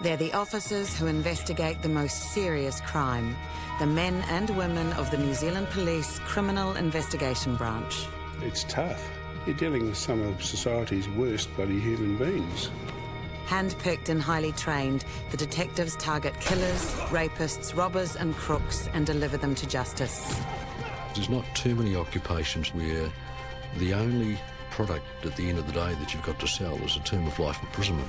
They're the officers who investigate the most serious crime, the men and women of the New Zealand Police Criminal Investigation Branch. It's tough. You're dealing with some of society's worst bloody human beings. Hand-picked and highly trained, the detectives target killers, rapists, robbers and crooks and deliver them to justice. There's not too many occupations where the only product at the end of the day that you've got to sell is a term of life imprisonment.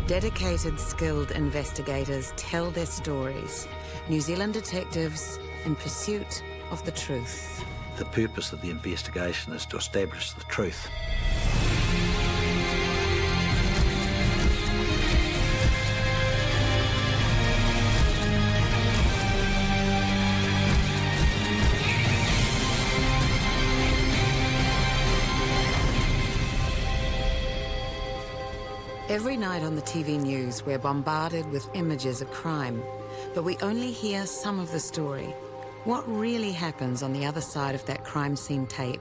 Dedicated, skilled investigators tell their stories. New Zealand detectives in pursuit of the truth. The purpose of the investigation is to establish the truth. Every night on the TV news, we're bombarded with images of crime, but we only hear some of the story. What really happens on the other side of that crime scene tape?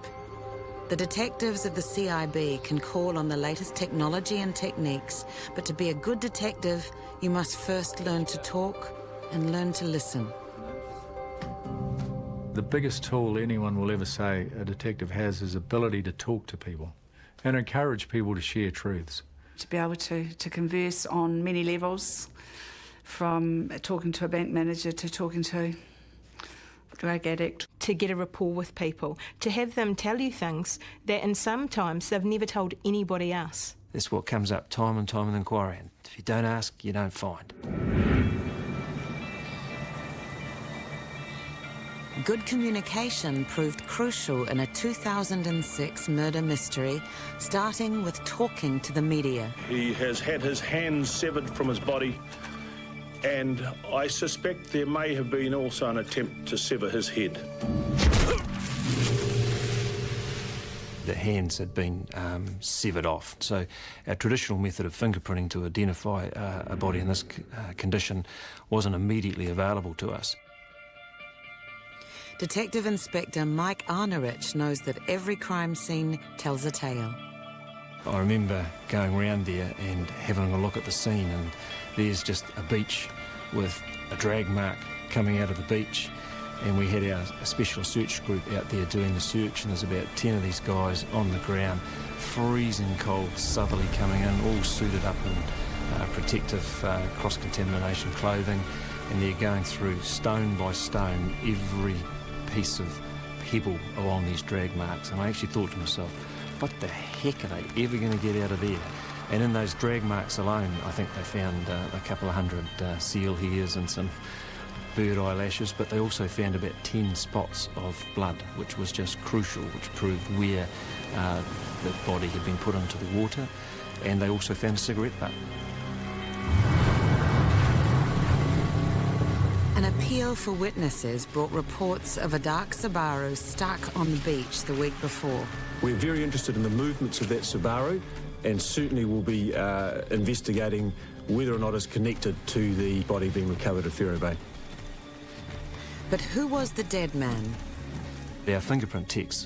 The detectives of the CIB can call on the latest technology and techniques, but to be a good detective, you must first learn to talk and learn to listen. The biggest tool anyone will ever say a detective has is ability to talk to people and encourage people to share truths. To be able to converse on many levels, from talking to a bank manager to talking to a drug addict. To get a rapport with people, to have them tell you things that in some times they've never told anybody else. That's what comes up time and time in inquiry, and if you don't ask, you don't find. Good communication proved crucial in a 2006 murder mystery, starting with talking to the media. He has had his hands severed from his body, and I suspect there may have been also an attempt to sever his head. The hands had been severed off. So our traditional method of fingerprinting to identify a body in this condition wasn't immediately available to us. Detective Inspector Mike Arnerich knows that every crime scene tells a tale. I remember going around there and having a look at the scene, and there's just a beach with a drag mark coming out of the beach, and we had our special search group out there doing the search, and there's about 10 of these guys on the ground, freezing cold, southerly coming in, all suited up in protective cross-contamination clothing, and they're going through stone by stone every piece of pebble along these drag marks. And I actually thought to myself, what the heck are they ever going to get out of there? And in those drag marks alone, I think they found a couple of hundred seal hairs and some bird eyelashes, but they also found about 10 spots of blood, which was just crucial, which proved where the body had been put into the water. And they also found a cigarette butt. An appeal for witnesses brought reports of a dark Subaru stuck on the beach the week before. We're very interested in the movements of that Subaru, and certainly will be investigating whether or not it's connected to the body being recovered at Ferro Bay. But who was the dead man? Our fingerprint techs,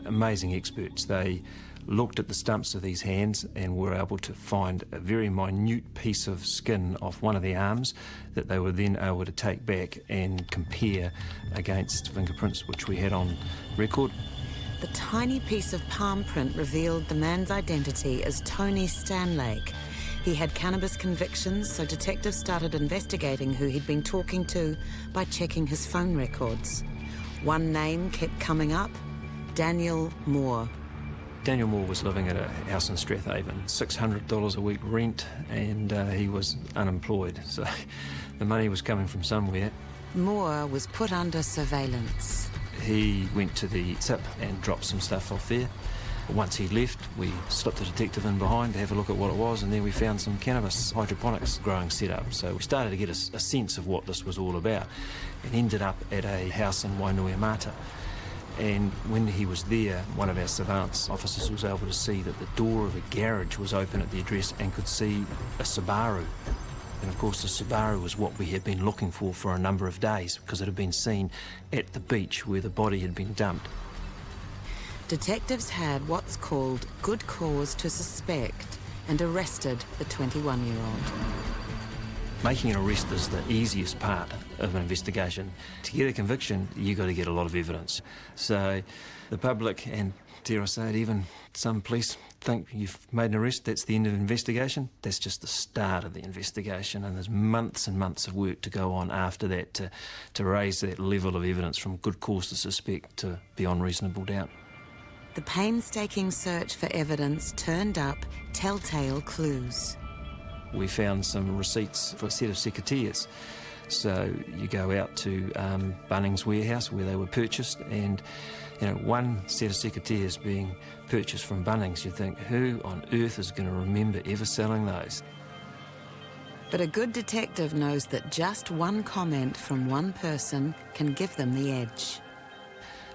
amazing experts. They looked at the stumps of these hands and were able to find a very minute piece of skin off one of the arms that they were then able to take back and compare against fingerprints which we had on record. The tiny piece of palm print revealed the man's identity as Tony Stanlake. He had cannabis convictions, so detectives started investigating who he'd been talking to by checking his phone records. One name kept coming up, Daniel Moore. Daniel Moore was living at a house in Strathaven, $600 a week rent, and he was unemployed, so the money was coming from somewhere. Moore was put under surveillance. He went to the tip and dropped some stuff off there. Once he left, we slipped the detective in behind to have a look at what it was, and then we found some cannabis hydroponics growing setup. So we started to get a sense of what this was all about, and ended up at a house in Wainuiomata. And when he was there, one of our surveillance officers was able to see that the door of a garage was open at the address and could see a Subaru. And of course the Subaru was what we had been looking for a number of days, because it had been seen at the beach where the body had been dumped. Detectives had what's called good cause to suspect, and arrested the 21-year-old. Making an arrest is the easiest part of an investigation. To get a conviction, you've got to get a lot of evidence. So the public, and dare I say it, even some police think you've made an arrest, that's the end of the investigation. That's just the start of the investigation, and there's months and months of work to go on after that to raise that level of evidence from good cause to suspect to beyond reasonable doubt. The painstaking search for evidence turned up telltale clues. We found some receipts for a set of secateurs. So you go out to Bunnings warehouse where they were purchased, and one set of secateurs being purchased from Bunnings, you think, who on earth is going to remember ever selling those? But a good detective knows that just one comment from one person can give them the edge.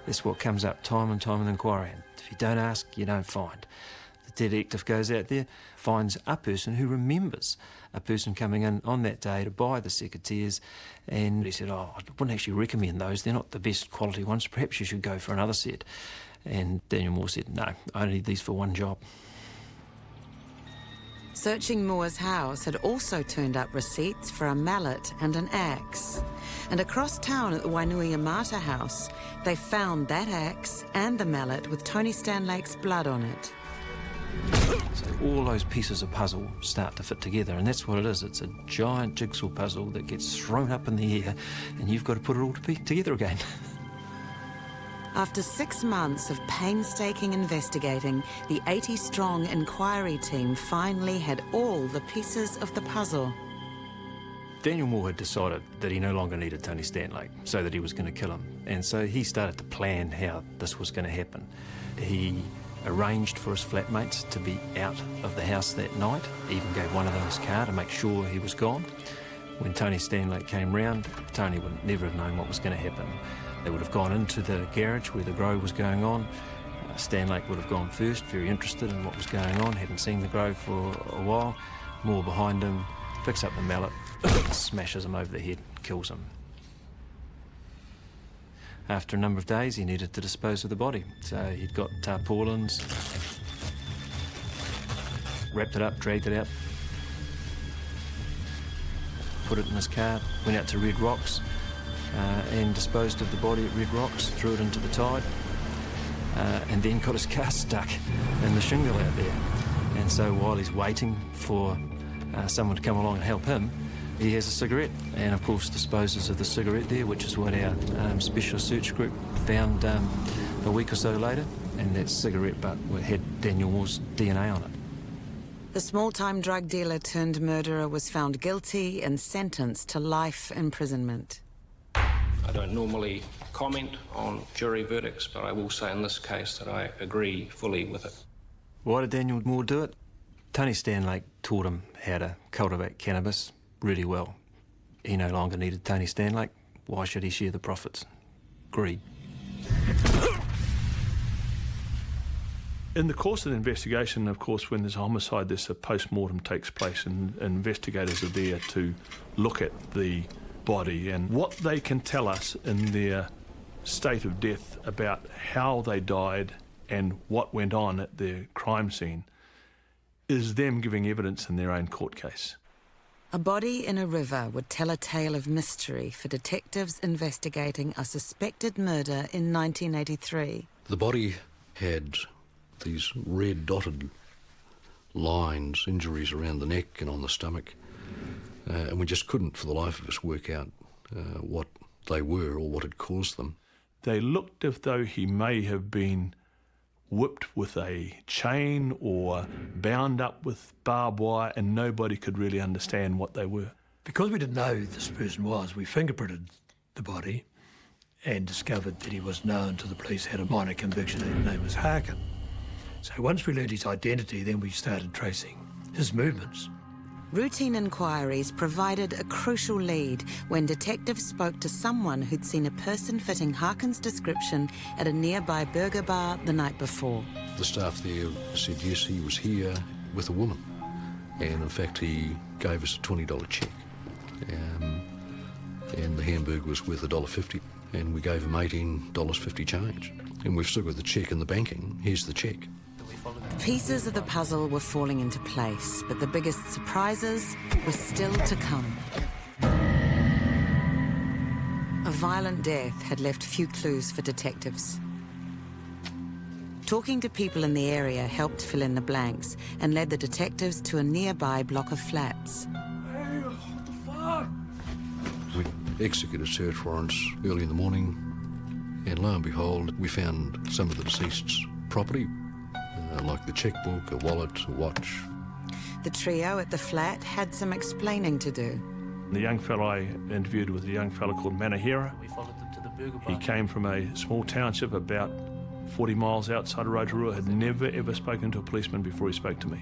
That's what comes up time and time in inquiry. If you don't ask, you don't find. The detective goes out there, finds a person who remembers a person coming in on that day to buy the secateurs, and he said, I wouldn't actually recommend those, they're not the best quality ones, perhaps you should go for another set. And Daniel Moore said, no, I only need these for one job. Searching Moore's house had also turned up receipts for a mallet and an axe. And across town at the Wainuiamata house, they found that axe and the mallet with Tony Stanlake's blood on it. So all those pieces of puzzle start to fit together, and that's what it is. It's a giant jigsaw puzzle that gets thrown up in the air, and you've got to put it all together again. After 6 months of painstaking investigating, the 80-strong inquiry team finally had all the pieces of the puzzle. Daniel Moore had decided that he no longer needed Tony Stanlake, so that he was going to kill him. And so he started to plan how this was going to happen. He arranged for his flatmates to be out of the house that night, even gave one of them his car to make sure he was gone. When Tony Stanlake came round, Tony would never have known what was going to happen. They would have gone into the garage where the grow was going on. Stanlake would have gone first, very interested in what was going on, hadn't seen the grow for a while. Moore behind him, picks up the mallet, smashes him over the head, kills him. After a number of days, he needed to dispose of the body. So he'd got tarpaulins, wrapped it up, dragged it out, put it in his car, went out to Red Rocks and disposed of the body at Red Rocks, threw it into the tide, and then got his car stuck in the shingle out there. And so while he's waiting for someone to come along and help him, he has a cigarette, and of course disposes of the cigarette there, which is what our special search group found a week or so later, and that cigarette butt had Daniel Moore's DNA on it. The small-time drug dealer turned murderer was found guilty and sentenced to life imprisonment. I don't normally comment on jury verdicts, but I will say in this case that I agree fully with it. Why did Daniel Moore do it? Tony Stanlake taught him how to cultivate cannabis really well. He no longer needed Tony Stanlake. Why should he share the profits? Greed. In the course of the investigation, of course, when there's a homicide, a postmortem takes place, and investigators are there to look at the body and what they can tell us in their state of death about how they died and what went on at the crime scene is them giving evidence in their own court case. A body in a river would tell a tale of mystery for detectives investigating a suspected murder in 1983. The body had these red dotted lines, injuries around the neck and on the stomach, and we just couldn't for the life of us work out what they were or what had caused them. They looked as though he may have been whipped with a chain or bound up with barbed wire, and nobody could really understand what they were. Because we didn't know who this person was, we fingerprinted the body and discovered that he was known to the police, had a minor conviction, and his name was Harkin. So once we learned his identity, then we started tracing his movements. Routine inquiries provided a crucial lead when detectives spoke to someone who'd seen a person fitting Harkin's description at a nearby burger bar the night before. The staff there said yes, he was here with a woman, and in fact he gave us a $20 cheque, and the hamburger was worth $1.50, and we gave him $18.50 change, and we've still got the cheque in the banking. Here's the cheque. Pieces of the puzzle were falling into place, but the biggest surprises were still to come. A violent death had left few clues for detectives. Talking to people in the area helped fill in the blanks and led the detectives to a nearby block of flats. Hey, what the fuck? We executed search warrants early in the morning, and lo and behold, we found some of the deceased's property, like the checkbook, a wallet, a watch. The trio at the flat had some explaining to do. The young fellow I interviewed was a young fellow called Manahira. We followed them to the burger bar. He came from a small township about 40 miles outside of Rotorua, had never ever spoken to a policeman before he spoke to me.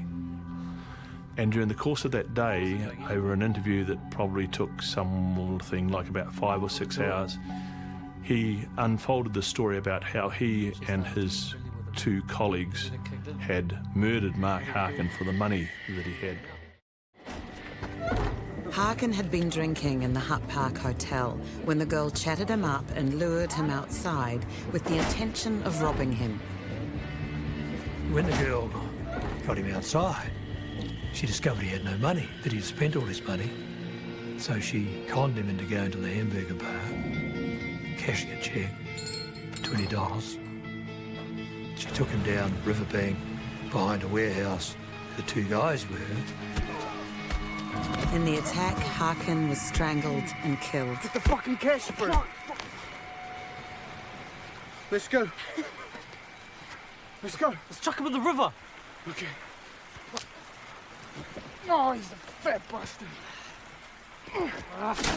And during the course of that day, over an interview that probably took something like about 5 or 6 hours, he unfolded the story about how he and his 2 colleagues had murdered Mark Harkin for the money that he had. Harkin had been drinking in the Hutt Park Hotel when the girl chatted him up and lured him outside with the intention of robbing him. When the girl got him outside, she discovered he had no money, that he had spent all his money. So she conned him into going to the hamburger bar, cashing a cheque for $20. She took him down the riverbank behind a warehouse where the 2 guys were. In the attack, Harkin was strangled and killed. Get the fucking cash for it. Let's go. Let's go. Let's chuck him in the river. Okay. Oh, he's a fat bastard.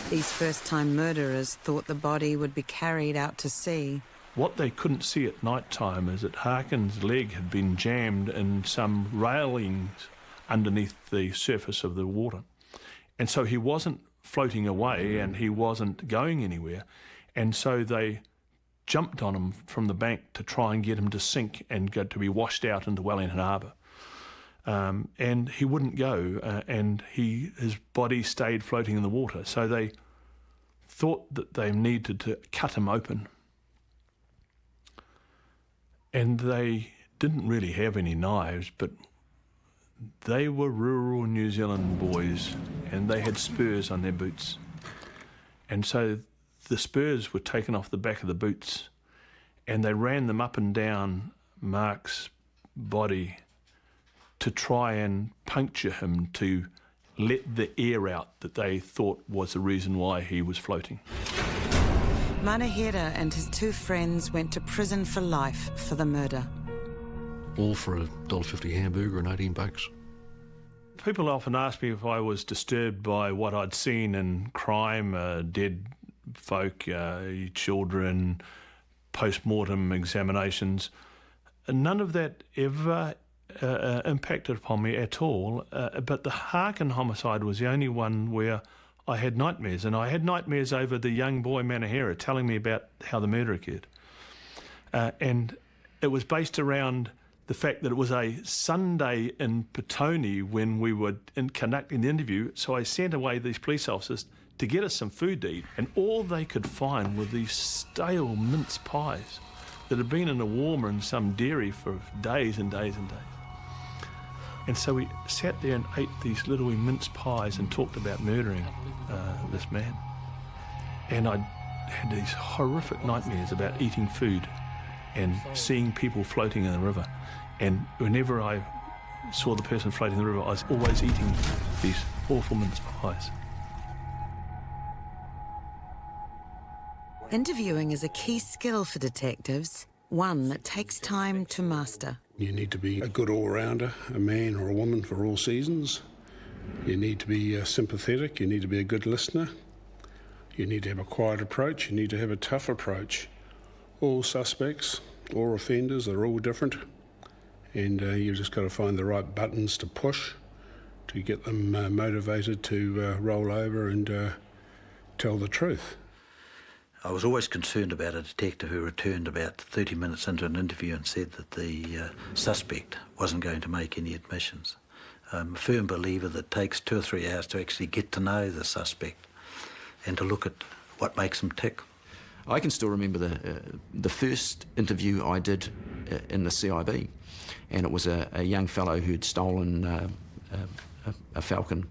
These first-time murderers thought the body would be carried out to sea. What they couldn't see at night time is that Harkin's leg had been jammed in some railings underneath the surface of the water. And so he wasn't floating away and he wasn't going anywhere. And so they jumped on him from the bank to try and get him to sink and go to be washed out into Wellington Harbour. And he wouldn't go, and his body stayed floating in the water. So they thought that they needed to cut him open. And they didn't really have any knives, but they were rural New Zealand boys, and they had spurs on their boots. And so the spurs were taken off the back of the boots, and they ran them up and down Mark's body to try and puncture him, to let the air out that they thought was the reason why he was floating. Manahira and his 2 friends went to prison for life for the murder. All for a $1.50 hamburger and $18. People often ask me if I was disturbed by what I'd seen in crime, dead folk, children, post-mortem examinations. None of that ever impacted upon me at all, but the Harkin homicide was the only one where I had nightmares, and I had nightmares over the young boy Manahira telling me about how the murder occurred. And it was based around the fact that it was a Sunday in Petone when we were conducting the interview, so I sent away these police officers to get us some food to eat, and all they could find were these stale mince pies that had been in a warmer in some dairy for days and days and days. And so we sat there and ate these little mince pies and talked about murdering this man. And I had these horrific nightmares about eating food and seeing people floating in the river. And whenever I saw the person floating in the river, I was always eating these awful mince pies. Interviewing is a key skill for detectives, one that takes time to master. You need to be a good all-rounder, a man or a woman for all seasons. You need to be sympathetic, you need to be a good listener. You need to have a quiet approach, you need to have a tough approach. All suspects, all offenders, they're all different. And you've just got to find the right buttons to push to get them motivated to roll over and tell the truth. I was always concerned about a detective who returned about 30 minutes into an interview and said that the suspect wasn't going to make any admissions. I'm a firm believer that it takes 2 or 3 hours to actually get to know the suspect and to look at what makes them tick. I can still remember the first interview I did in the CIB, and it was a young fellow who'd stolen a Falcon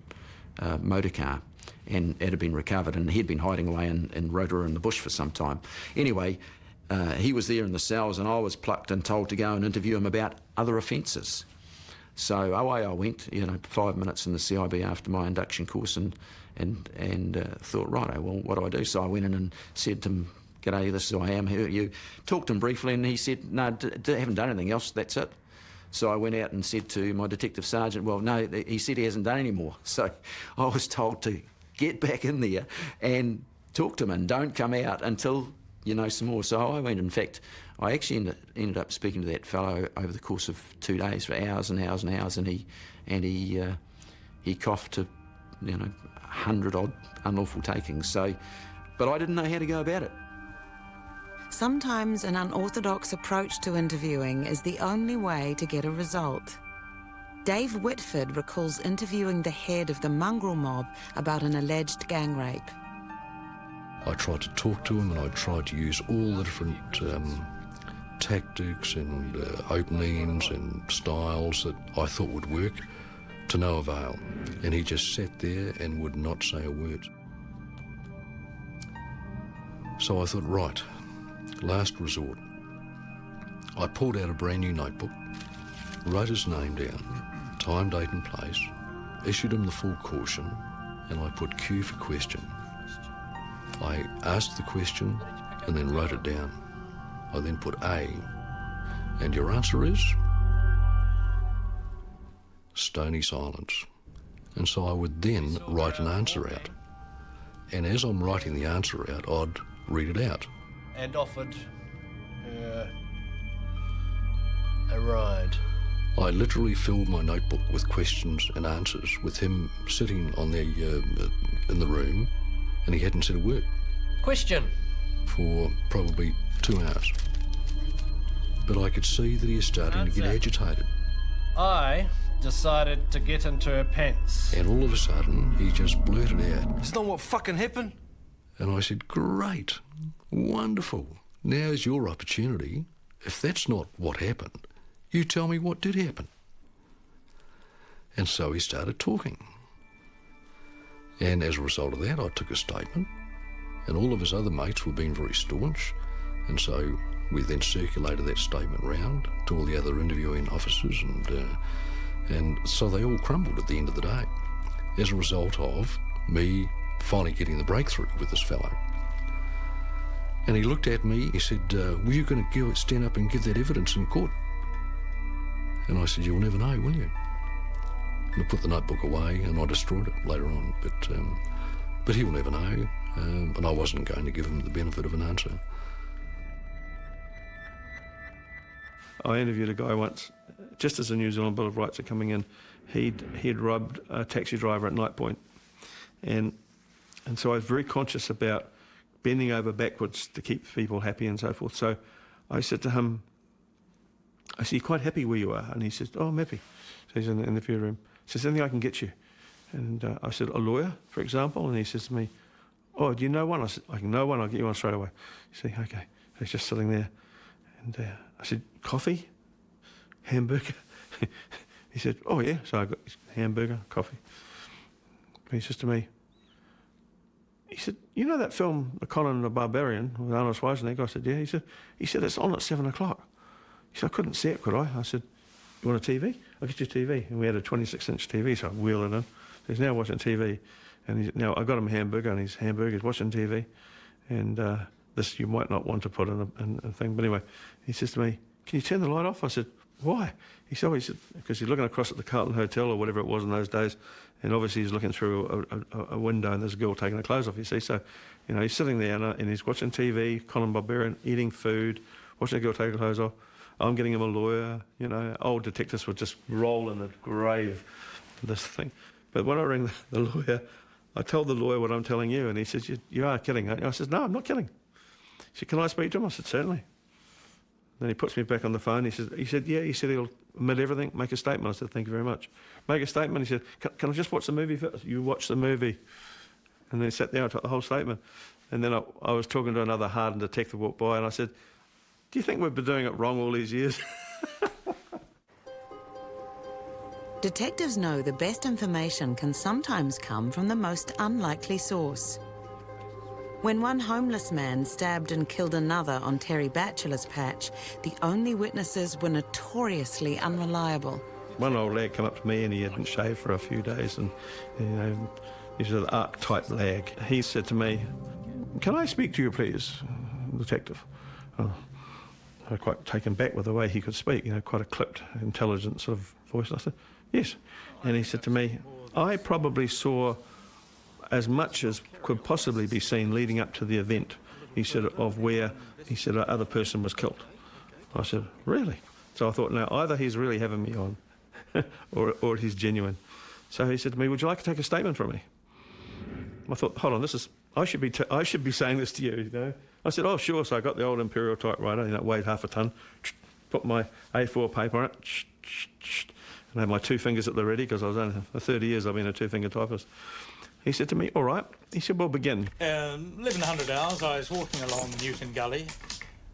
motor car, and it had been recovered, and he'd been hiding away in Rotorua in the bush for some time. Anyway, he was there in the cells, and I was plucked and told to go and interview him about other offences. So away I went, 5 minutes in the CIB after my induction course, and thought, right, well, what do I do? So I went in and said to him, "G'day, this is who I am, who are you?" Talked to him briefly, and he said, "No, haven't done anything else, that's it." So I went out and said to my detective sergeant, well, no, he said he hasn't done any more. So I was told to get back in there and talk to him and don't come out until you know some more. So I went, in fact, I actually ended up speaking to that fellow over the course of 2 days for hours and hours and hours, and he coughed to, 100-odd unlawful takings. So, but I didn't know how to go about it. Sometimes an unorthodox approach to interviewing is the only way to get a result. Dave Whitford recalls interviewing the head of the mongrel mob about an alleged gang rape. I tried to talk to him, and I tried to use all the different tactics and openings and styles that I thought would work, to no avail. And he just sat there and would not say a word. So I thought, right, last resort. I pulled out a brand new notebook, wrote his name down, time, date and place, issued him the full caution, and I put Q for question. I asked the question and then wrote it down. I then put A, and your answer is? Stony silence. And so I would then write an answer out. And as I'm writing the answer out, I'd read it out. And offered her a ride. I literally filled my notebook with questions and answers, with him sitting on the in the room, and he hadn't said a word. Question. For probably 2 hours. But I could see that he is starting to get agitated. I decided to get into her pants. And all of a sudden, he just blurted out, "It's not what fucking happened." And I said, "Great, wonderful. Now's your opportunity. If that's not what happened, you tell me what did happen." And so he started talking. And as a result of that, I took a statement, and all of his other mates were being very staunch, and so we then circulated that statement round to all the other interviewing officers, and so they all crumbled at the end of the day as a result of me finally getting the breakthrough with this fellow. And he looked at me, he said, "Were you going to stand up and give that evidence in court?" And I said, "You'll never know, will you?" And I put the notebook away and I destroyed it later on, but he'll never know, and I wasn't going to give him the benefit of an answer. I interviewed a guy once, just as the New Zealand Bill of Rights are coming in. He'd robbed a taxi driver at night point, and so I was very conscious about bending over backwards to keep people happy and so forth. So I said to him, I said, "You're quite happy where you are?" And he says, "Oh, I'm happy." So he's in the interview room. He says, "Anything I can get you?" And I said, "A lawyer, for example?" And he says to me, "Oh, do you know one?" I said, "I can know one, I'll get you one straight away." He said, "Okay." So he's just sitting there. And I said, "Coffee? Hamburger?" He said, "Oh, yeah." So I got his hamburger, coffee. And he says to me, he said, "You know that film, The Conan the Barbarian, with Arnold Schwarzenegger?" I said, "Yeah." He said, "It's on at 7 o'clock. He said, "I couldn't see it, could I?" I said, "You want a TV? I'll get you a TV." And we had a 26-inch TV, so I wheeled it in. So he's now watching TV. And now I got him a hamburger, and his hamburger's watching TV. And this you might not want to put in a thing. But anyway, he says to me, "Can you turn the light off?" I said, "Why?" He said, "Because he's looking across at the Carlton Hotel or whatever it was in those days, and obviously he's looking through a window and there's a girl taking her clothes off, you see. So, he's sitting there and he's watching TV, Conan Barbarian, eating food, watching a girl take her clothes off. I'm getting him a lawyer, old detectives would just roll in the grave, this thing. But when I rang the lawyer, I told the lawyer what I'm telling you, and he says, you are kidding, aren't you?" I said, "No, I'm not kidding." He said, "Can I speak to him?" I said, "Certainly." Then he puts me back on the phone. He said, "Yeah." He said, "He'll admit everything, make a statement." I said, "Thank you very much." Make a statement. He said, "Can I just watch the movie first?" "You watch the movie." And then he sat there and took the whole statement. And then I was talking to another hardened detective walked by, and I said, "Do you think we've been doing it wrong all these years?" Detectives know the best information can sometimes come from the most unlikely source. When one homeless man stabbed and killed another on Terry Batchelor's patch, the only witnesses were notoriously unreliable. One old lad came up to me and he hadn't shaved for a few days, and he's an archetype lag. He said to me, "Can I speak to you, please, detective?" Oh, I was quite taken back with the way he could speak, quite a clipped, intelligent sort of voice. And I said, "Yes." And he said to me, "I probably saw as much as could possibly be seen leading up to the event," he said, "of where," he said, "the other person was killed." I said, "Really?" So I thought, now, either he's really having me on or he's genuine. So he said to me, "Would you like to take a statement from me?" I thought, hold on, I should be saying this to you, I said, "Oh, sure." So I got the old Imperial typewriter, it weighed half a tonne, put my A4 paper on it, and I had my 2 fingers at the ready, because I was only, for 30 years I've been a 2-finger typist. He said to me, "All right." He said, "Well, begin." 1100 hours, I was walking along Newton Gully,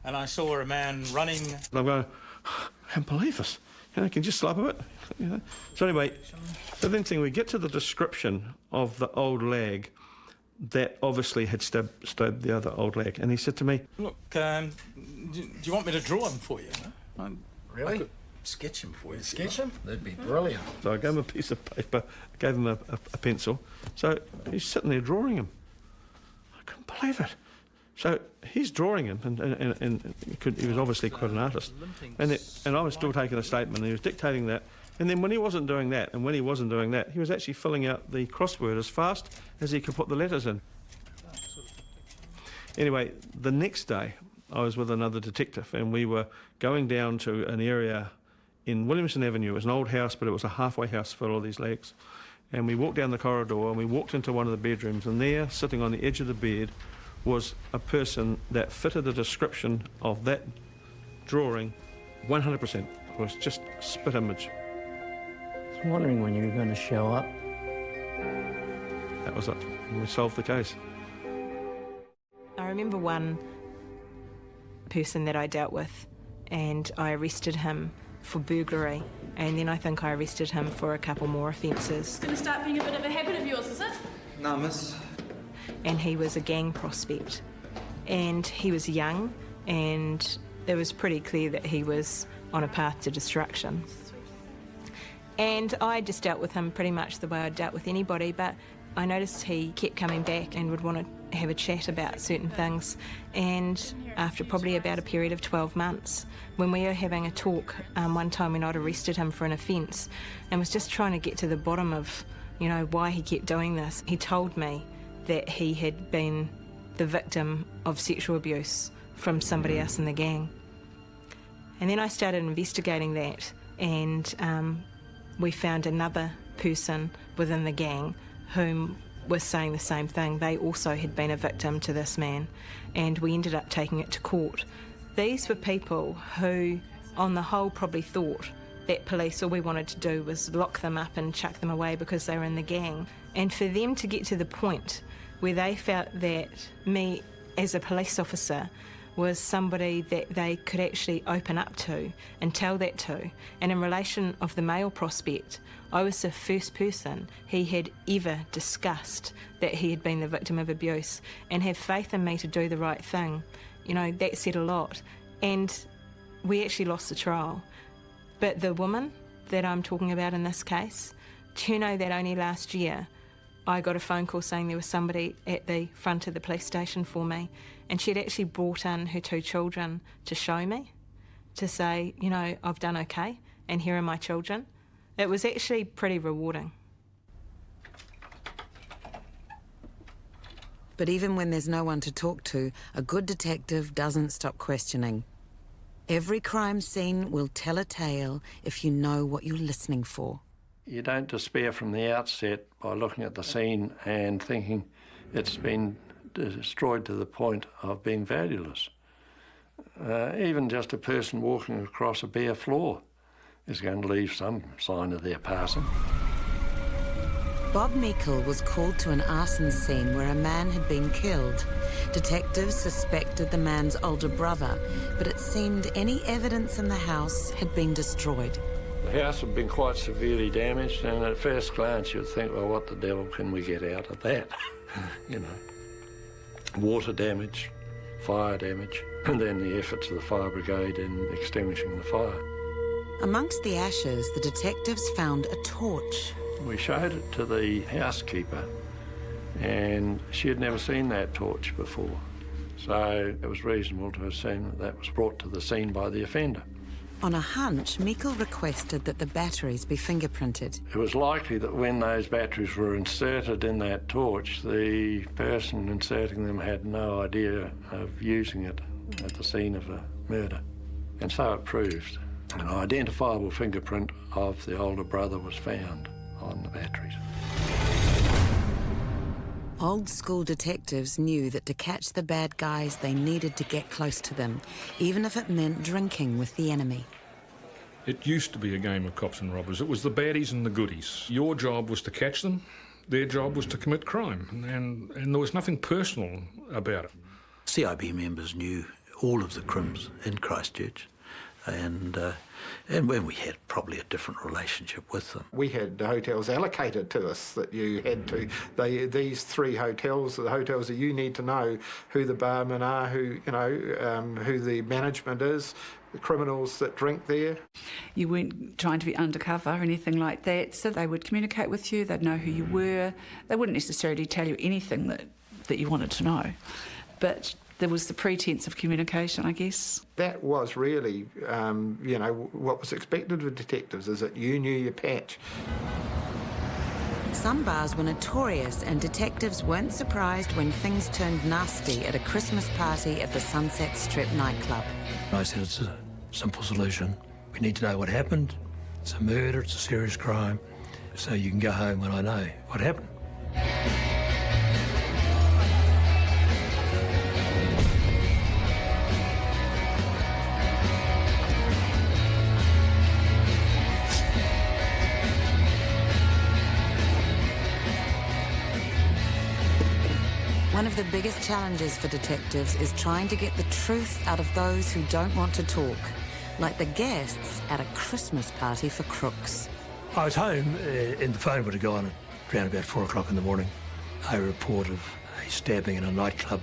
and I saw a man running. And I'm going, "I can't believe this. Can you just slap a bit?" So anyway, the next thing, we get to the description of the old lag that obviously had stabbed the other old lag. And he said to me, "Look, do you want me to draw him for you?" Really? I could sketch him for you. Sketch him? That'd be brilliant. So I gave him a piece of paper, I gave him a pencil. So he's sitting there drawing him. I couldn't believe it. So he's drawing him, and he was obviously quite an artist. And I was still taking a statement, and he was dictating that. And then when he wasn't doing that, he was actually filling out the crossword as fast as he could put the letters in. Anyway, the next day, I was with another detective, and we were going down to an area in Williamson Avenue. It was an old house, but it was a halfway house for all these legs. And we walked down the corridor, and we walked into one of the bedrooms, and there, sitting on the edge of the bed, was a person that fitted the description of that drawing 100%. It was just a spit image. I was wondering when you were going to show up. That was it. And we solved the case. I remember one person that I dealt with, and I arrested him for burglary, and then I think I arrested him for a couple more offences. It's going to start being a bit of a habit of yours, is it? No, miss. And he was a gang prospect, and he was young, and it was pretty clear that he was on a path to destruction. And I just dealt with him pretty much the way I dealt with anybody, but I noticed he kept coming back and would want to have a chat about certain things. And after probably about a period of 12 months, when we were having a talk one time when I'd arrested him for an offence and was just trying to get to the bottom of, why he kept doing this, he told me that he had been the victim of sexual abuse from somebody else in the gang. And then I started investigating that, and we found another person within the gang whom was saying the same thing. They also had been a victim to this man, and we ended up taking it to court. These were people who, on the whole, probably thought that police, all we wanted to do was lock them up and chuck them away because they were in the gang. And for them to get to the point where they felt that me as a police officer was somebody that they could actually open up to and tell that to. And in relation of the male prospect, I was the first person he had ever discussed that he had been the victim of abuse, and have faith in me to do the right thing. That said a lot. And we actually lost the trial. But the woman that I'm talking about in this case, do you know that only last year I got a phone call saying there was somebody at the front of the police station for me, and she'd actually brought in her 2 children to show me, to say, I've done okay, and here are my children. It was actually pretty rewarding. But even when there's no one to talk to, a good detective doesn't stop questioning. Every crime scene will tell a tale if you know what you're listening for. You don't despair from the outset by looking at the scene and thinking it's been destroyed to the point of being valueless. Even just a person walking across a bare floor is going to leave some sign of their passing. Bob Meikle was called to an arson scene where a man had been killed. Detectives suspected the man's older brother, but it seemed any evidence in the house had been destroyed. The house had been quite severely damaged, and at first glance you'd think, well, what the devil can we get out of that? You know, water damage, fire damage, and then the efforts of the fire brigade in extinguishing the fire. Amongst the ashes, the detectives found a torch. We showed it to the housekeeper, and she had never seen that torch before. So it was reasonable to assume that that was brought to the scene by the offender. On a hunch, Meikle requested that the batteries be fingerprinted. It was likely that when those batteries were inserted in that torch, the person inserting them had no idea of using it at the scene of a murder. And so it proved. An identifiable fingerprint of the older brother was found on the batteries. Old school detectives knew that to catch the bad guys, they needed to get close to them, even if it meant drinking with the enemy. It used to be a game of cops and robbers. It was the baddies and the goodies. Your job was to catch them, their job was to commit crime, and there was nothing personal about it. CIB members knew all of the crims in Christchurch, and when we had probably a different relationship with them. We had hotels allocated to us that you had to. These three hotels are the hotels that you need to know who the barmen are, who the management is, the criminals that drink there. You weren't trying to be undercover or anything like that, so they would communicate with you, they'd know who you were. They wouldn't necessarily tell you anything that you wanted to know, but there was the pretense of communication, I guess. That was really, what was expected of detectives, is that you knew your patch. Some bars were notorious, and detectives weren't surprised when things turned nasty at a Christmas party at the Sunset Strip nightclub. I said it's a simple solution. We need to know what happened. It's a murder, it's a serious crime, so you can go home when I know what happened. One of the biggest challenges for detectives is trying to get the truth out of those who don't want to talk, like the guests at a Christmas party for crooks. I was home and the phone would have gone at around about 4 o'clock in the morning. A report of a stabbing in a nightclub.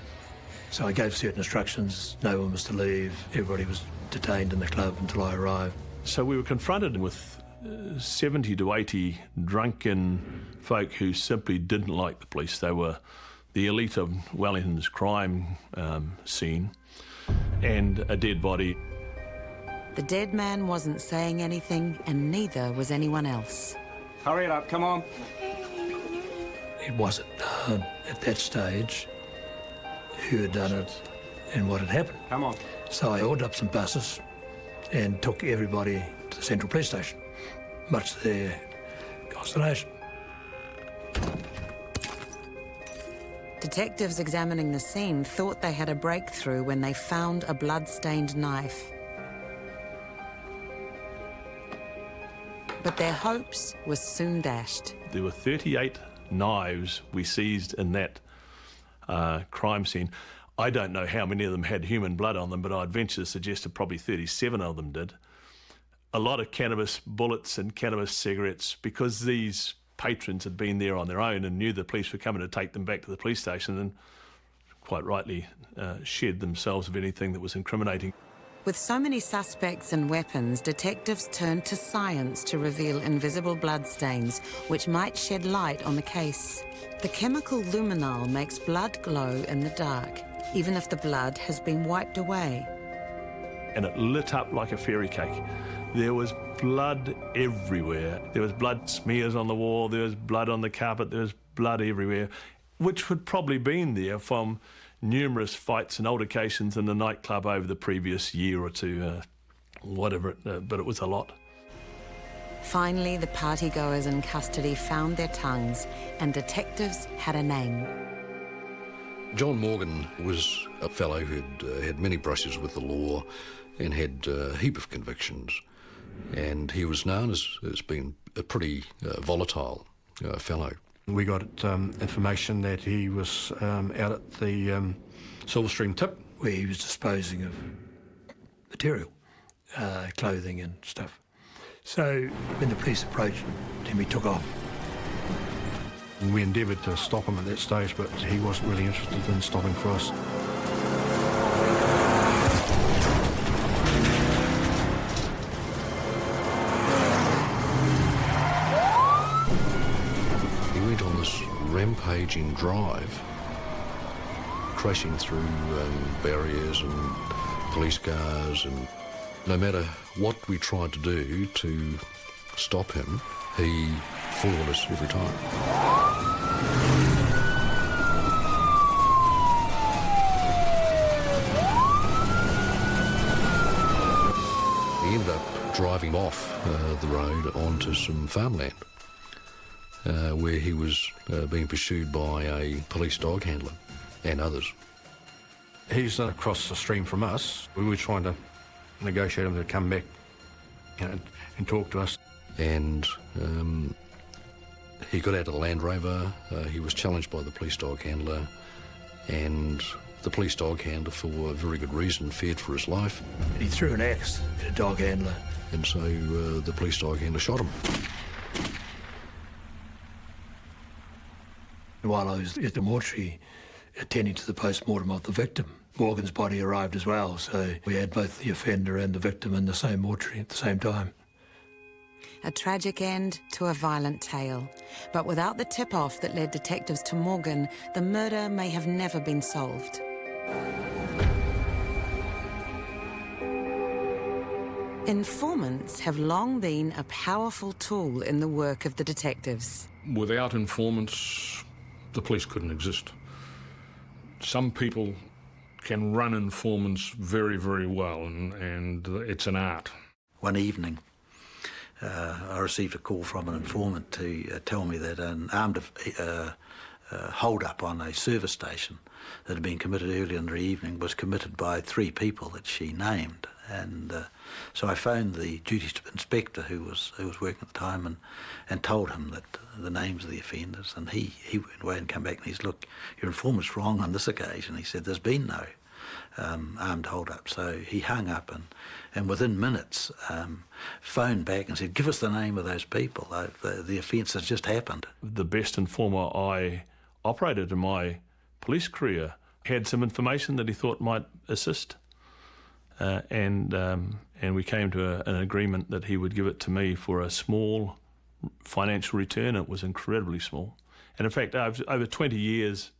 So I gave certain instructions, no one was to leave, everybody was detained in the club until I arrived. So we were confronted with 70 to 80 drunken folk who simply didn't like the police. They were the elite of Wellington's crime scene, and a dead body. The dead man wasn't saying anything, and neither was anyone else. Hurry it up, come on. It wasn't known at that stage who had done it and what had happened. Come on. So I ordered up some buses and took everybody to the Central Police Station, much to their consternation. Detectives examining the scene thought they had a breakthrough when they found a blood-stained knife. But their hopes were soon dashed. There were 38 knives we seized in that crime scene. I don't know how many of them had human blood on them, but I'd venture to suggest that probably 37 of them did. A lot of cannabis bullets and cannabis cigarettes, because these patrons had been there on their own and knew the police were coming to take them back to the police station, and quite rightly shed themselves of anything that was incriminating. With so many suspects and weapons, detectives turned to science to reveal invisible bloodstains, which might shed light on the case. The chemical luminol makes blood glow in the dark, even if the blood has been wiped away. And it lit up like a fairy cake. There was blood everywhere. There was blood smears on the wall, there was blood on the carpet, there was blood everywhere, which had probably been there from numerous fights and altercations in the nightclub over the previous year or two, but it was a lot. Finally, the partygoers in custody found their tongues, and detectives had a name. John Morgan was a fellow who'd had many brushes with the law and had a heap of convictions. And he was known as being a pretty volatile fellow. We got information that he was out at the Silverstream tip, where he was disposing of material, clothing and stuff. So when the police approached him, then we took off. We endeavoured to stop him at that stage, but he wasn't really interested in stopping for us. He went on this rampaging drive, crashing through barriers and police cars, and no matter what we tried to do to stop him, he followed us every time. He ended up driving off the road onto some farmland where he was being pursued by a police dog handler and others. He's across the stream from us. We were trying to negotiate him to come back and talk to us. And he got out of the Land Rover. He was challenged by the police dog handler, and the police dog handler, for a very good reason, feared for his life. He threw an axe at a dog handler. And so the police dog handler shot him. While I was at the mortuary attending to the post-mortem of the victim, Morgan's body arrived as well, so we had both the offender and the victim in the same mortuary at the same time. A tragic end to a violent tale. But without the tip-off that led detectives to Morgan, the murder may have never been solved. Informants have long been a powerful tool in the work of the detectives. Without informants, the police couldn't exist. Some people can run informants very, very well, and it's an art. One evening, I received a call from an informant to tell me that an armed hold-up on a service station that had been committed earlier in the evening was committed by 3 people that she named. And so I phoned the duty inspector who was working at the time and told him that the names of the offenders. And he went away and came back and he said, "Look, your informant's wrong on this occasion." He said, "There's been no armed hold-up." So he hung up and within minutes phoned back and said, "Give us the name of those people. The offence has just happened." The best informer I operated in my police career had some information that he thought might assist. And we came to an agreement that he would give it to me for a small financial return. It was incredibly small. And in fact, over 20 years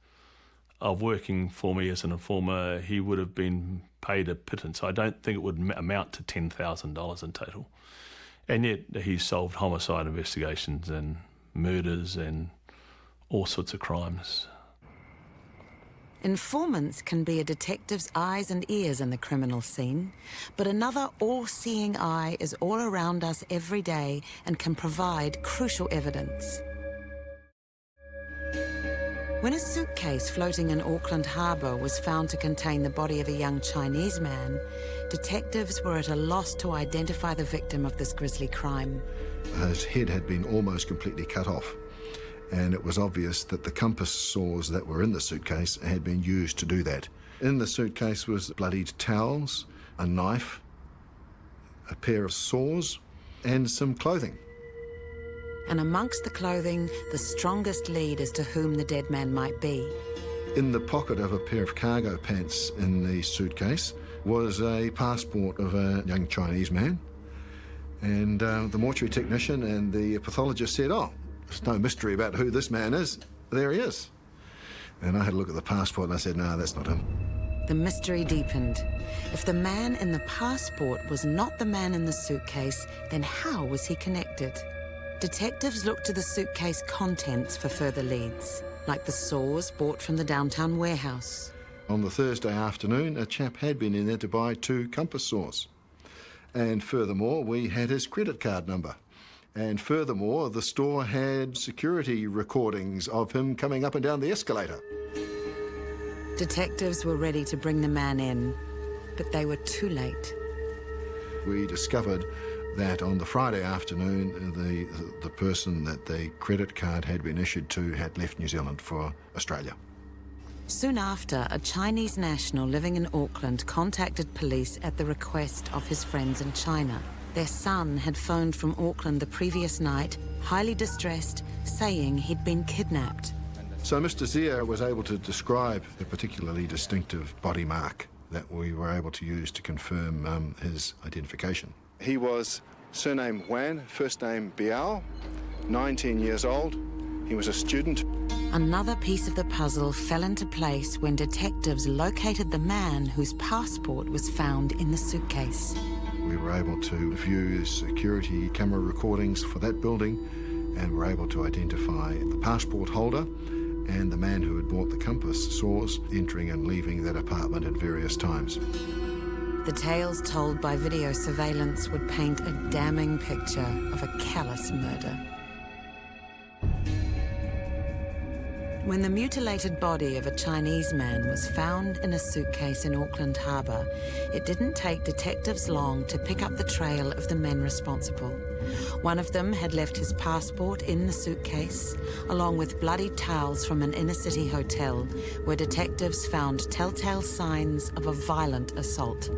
of working for me as an informer, he would have been paid a pittance. I don't think it would amount to $10,000 in total. And yet he solved homicide investigations and murders and all sorts of crimes. Informants can be a detective's eyes and ears in the criminal scene, but another all-seeing eye is all around us every day and can provide crucial evidence. When a suitcase floating in Auckland Harbour was found to contain the body of a young Chinese man, detectives were at a loss to identify the victim of this grisly crime. His head had been almost completely cut off, and it was obvious that the compass saws that were in the suitcase had been used to do that. In the suitcase was bloodied towels, a knife, a pair of saws, and some clothing. And amongst the clothing, the strongest lead as to whom the dead man might be. In the pocket of a pair of cargo pants in the suitcase was a passport of a young Chinese man. And the mortuary technician and the pathologist said, "Oh, there's no mystery about who this man is. There he is." And I had a look at the passport and I said, "No, that's not him." The mystery deepened. If the man in the passport was not the man in the suitcase, then how was he connected? Detectives looked to the suitcase contents for further leads, like the saws bought from the downtown warehouse. On the Thursday afternoon, a chap had been in there to buy 2 compass saws. And furthermore, we had his credit card number. And furthermore, the store had security recordings of him coming up and down the escalator. Detectives were ready to bring the man in, but they were too late. We discovered that on the Friday afternoon, the person that the credit card had been issued to had left New Zealand for Australia. Soon after, a Chinese national living in Auckland contacted police at the request of his friends in China. Their son had phoned from Auckland the previous night, highly distressed, saying he'd been kidnapped. So Mr. Zia was able to describe a particularly distinctive body mark that we were able to use to confirm his identification. He was surname Wan, first name Biao, 19 years old. He was a student. Another piece of the puzzle fell into place when detectives located the man whose passport was found in the suitcase. We were able to view security camera recordings for that building and were able to identify the passport holder and the man who had bought the compass saws entering and leaving that apartment at various times. The tales told by video surveillance would paint a damning picture of a callous murder. When the mutilated body of a Chinese man was found in a suitcase in Auckland Harbour, it didn't take detectives long to pick up the trail of the men responsible. One of them had left his passport in the suitcase, along with bloody towels from an inner-city hotel, where detectives found telltale signs of a violent assault.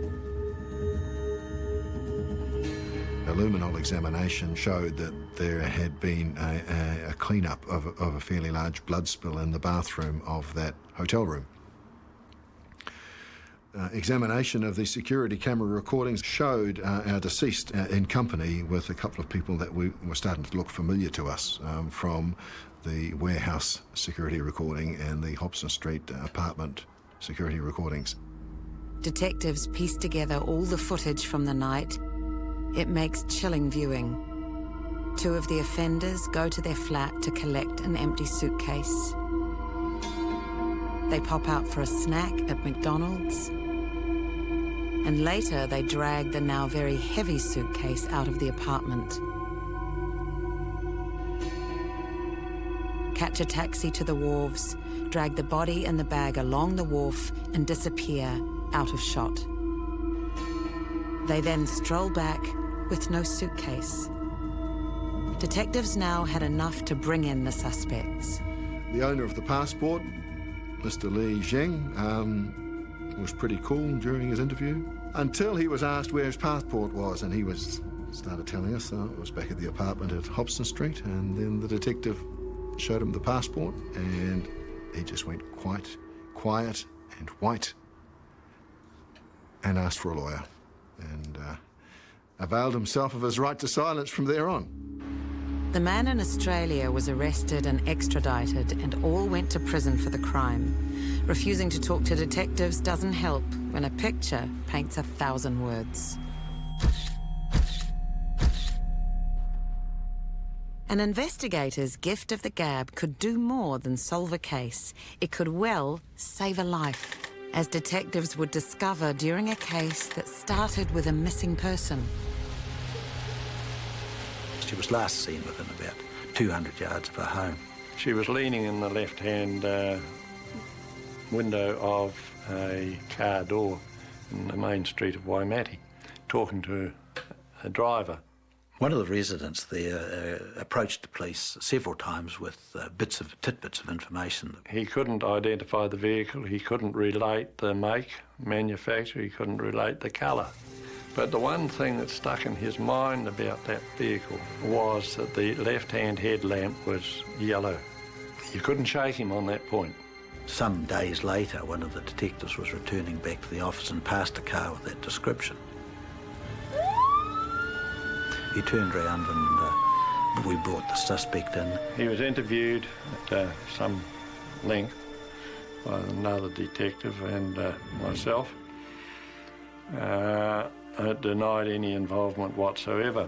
A luminol examination showed that there had been a clean-up of a fairly large blood spill in the bathroom of that hotel room. Examination of the security camera recordings showed our deceased in company with a couple of people that were starting to look familiar to us from the warehouse security recording and the Hobson Street apartment security recordings. Detectives pieced together all the footage from the night. It makes chilling viewing. Two of the offenders go to their flat to collect an empty suitcase. They pop out for a snack at McDonald's. And later they drag the now very heavy suitcase out of the apartment. Catch a taxi to the wharves, drag the body and the bag along the wharf and disappear out of shot. They then stroll back with no suitcase. Detectives now had enough to bring in the suspects. The owner of the passport, Mr. Li Zheng, was pretty cool during his interview until he was asked where his passport was, and he started telling us it was back at the apartment at Hobson Street, and then the detective showed him the passport and he just went quite quiet and white and asked for a lawyer and availed himself of his right to silence from there on. The man in Australia was arrested and extradited and all went to prison for the crime. Refusing to talk to detectives doesn't help when a picture paints 1,000 words. An investigator's gift of the gab could do more than solve a case. It could well save a life, as detectives would discover during a case that started with a missing person. She was last seen within about 200 yards of her home. She was leaning in the left-hand window of a car door in the main street of Waimate, talking to a driver. One of the residents there approached the police several times with tidbits of information. He couldn't identify the vehicle, he couldn't relate the make, manufacturer, he couldn't relate the colour. But the one thing that stuck in his mind about that vehicle was that the left-hand headlamp was yellow. You couldn't shake him on that point. Some days later, one of the detectives was returning back to the office and passed a car with that description. He turned round and we brought the suspect in. He was interviewed at some length by another detective and myself. Denied any involvement whatsoever.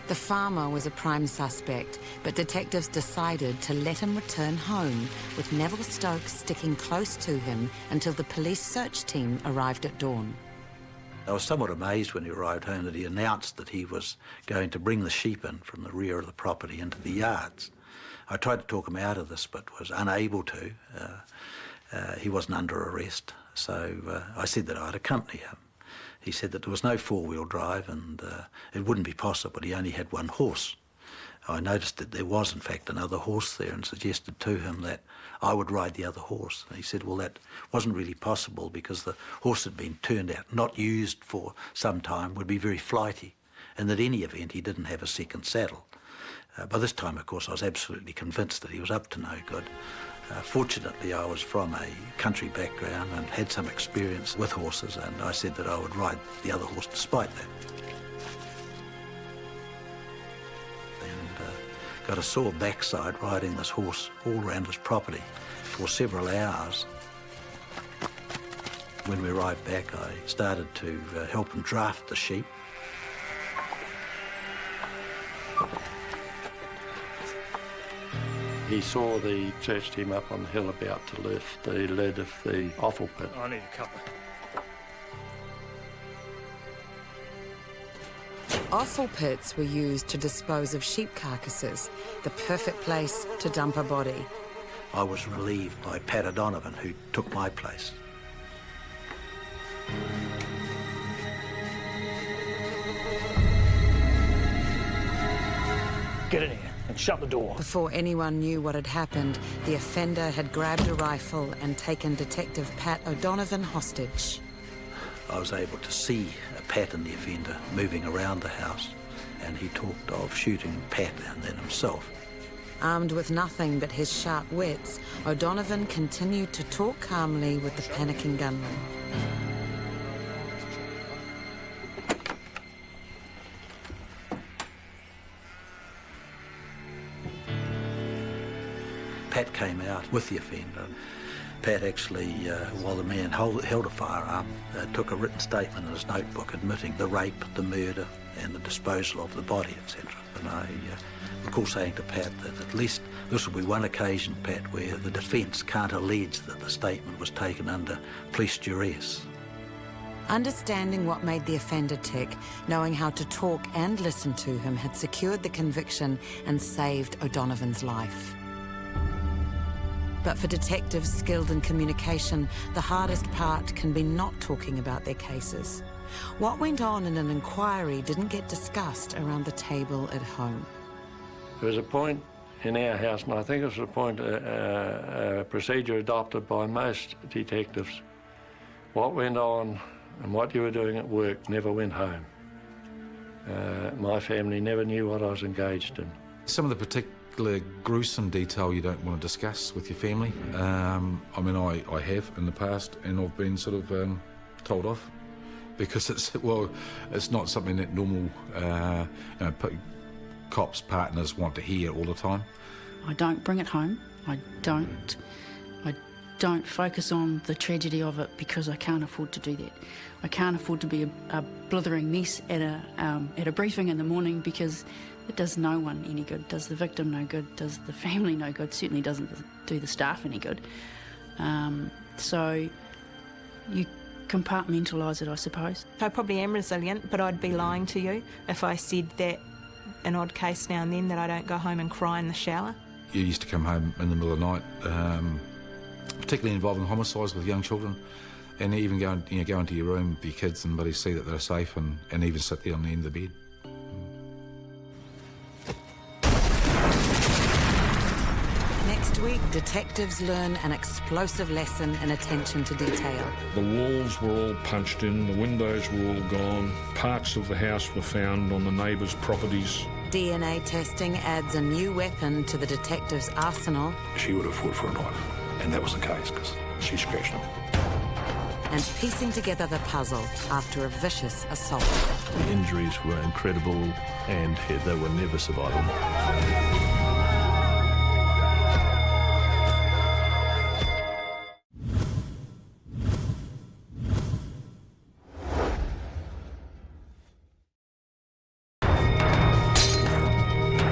The farmer was a prime suspect, but detectives decided to let him return home, with Neville Stokes sticking close to him until the police search team arrived at dawn. I was somewhat amazed when he arrived home that he announced that he was going to bring the sheep in from the rear of the property into the yards. I tried to talk him out of this, but was unable to. He wasn't under arrest, so I said that I'd accompany him. He said that there was no four-wheel drive and it wouldn't be possible. He only had one horse. I noticed that there was, in fact, another horse there and suggested to him that I would ride the other horse. And he said, well, that wasn't really possible because the horse had been turned out, not used for some time, would be very flighty, and that in any event he didn't have a second saddle. By this time, of course, I was absolutely convinced that he was up to no good. Fortunately, I was from a country background and had some experience with horses, and I said that I would ride the other horse despite that. Got a sore backside riding this horse all around his property for several hours. When we arrived back, I started to help him draft the sheep. He saw the search team up on the hill about to lift the lid of the offal pit. I need a cover. Offal pits were used to dispose of sheep carcasses, the perfect place to dump a body. I was relieved by Pat O'Donovan, who took my place. Get in here and shut the door. Before anyone knew what had happened, the offender had grabbed a rifle and taken Detective Pat O'Donovan hostage. I was able to see Pat and the offender moving around the house, and he talked of shooting Pat and then himself. Armed with nothing but his sharp wits, O'Donovan continued to talk calmly with the panicking gunman. Pat came out with the offender. Pat actually, while the man held a firearm, took a written statement in his notebook admitting the rape, the murder and the disposal of the body, etc. And I recall saying to Pat that at least this will be one occasion, Pat, where the defence can't allege that the statement was taken under police duress. Understanding what made the offender tick, knowing how to talk and listen to him had secured the conviction and saved O'Donovan's life. But for detectives skilled in communication, the hardest part can be not talking about their cases. What went on in an inquiry didn't get discussed around the table at home. There was a point in our house, and I think it was a point, a procedure adopted by most detectives. What went on and what you were doing at work never went home. My family never knew what I was engaged in. Some of the particular gruesome detail you don't want to discuss with your family. I mean, I have in the past, and I've been sort of told off because it's not something that normal cops, partners want to hear all the time. I don't bring it home. I don't focus on the tragedy of it because I can't afford to do that. I can't afford to be a blithering mess at a briefing in the morning because it does no one any good. Does the victim no good? Does the family no good? Certainly doesn't do the staff any good. So you compartmentalise it, I suppose. I probably am resilient, but I'd be lying to you if I said that an odd case now and then that I don't go home and cry in the shower. You used to come home in the middle of the night, particularly involving homicides with young children, and even go into your room with your kids and buddies, see that they're safe, and even sit there on the end of the bed. Next week, detectives learn an explosive lesson in attention to detail. The walls were all punched in, the windows were all gone, parts of the house were found on the neighbours' properties. DNA testing adds a new weapon to the detective's arsenal. She would have fought for a knife, and that was the case because she scratched him. And piecing together the puzzle after a vicious assault. The injuries were incredible and they were never survivable.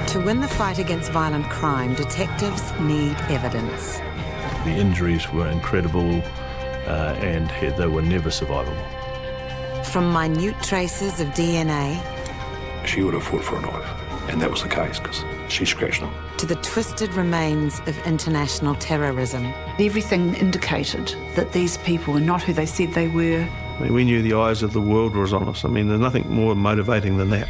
To win the fight against violent crime, detectives need evidence. The injuries were incredible and they were never survivable. From minute traces of DNA... She would have fought for a knife, and that was the case because she scratched him. ...to the twisted remains of international terrorism. Everything indicated that these people were not who they said they were, I mean, we knew the eyes of the world was on us. I mean, there's nothing more motivating than that.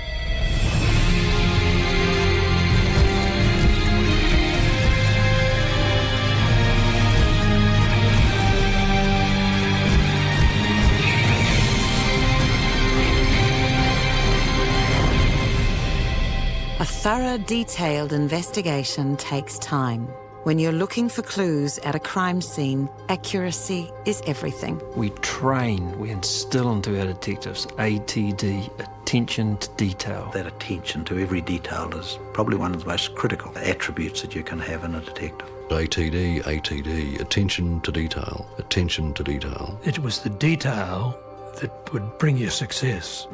A thorough, detailed investigation takes time. When you're looking for clues at a crime scene, accuracy is everything. We train, we instill into our detectives ATD, attention to detail. That attention to every detail is probably one of the most critical attributes that you can have in a detective. ATD, attention to detail, attention to detail. It was the detail that would bring you success.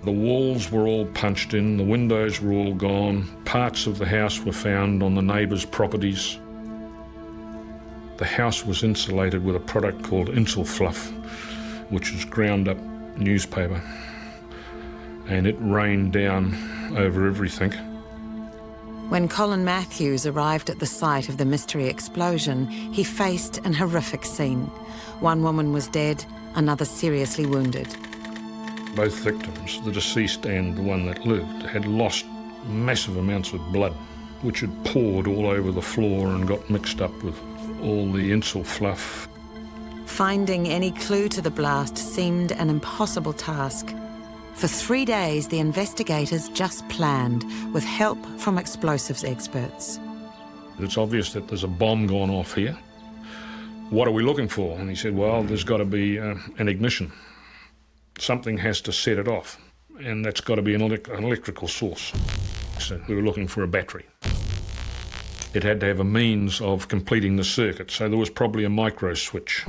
The walls were all punched in, the windows were all gone, parts of the house were found on the neighbours' properties. The house was insulated with a product called Insul Fluff, which is ground up newspaper, and it rained down over everything. When Colin Matthews arrived at the site of the mystery explosion, he faced an horrific scene. One woman was dead, another seriously wounded. Both victims, the deceased and the one that lived, had lost massive amounts of blood, which had poured all over the floor and got mixed up with all the Insul Fluff. Finding any clue to the blast seemed an impossible task. For 3 days, the investigators just planned, with help from explosives experts. It's obvious that there's a bomb gone off here. What are we looking for? And he said, well, there's got to be an ignition. Something has to set it off, and that's got to be an electrical source. So we were looking for a battery. It had to have a means of completing the circuit, so there was probably a micro switch.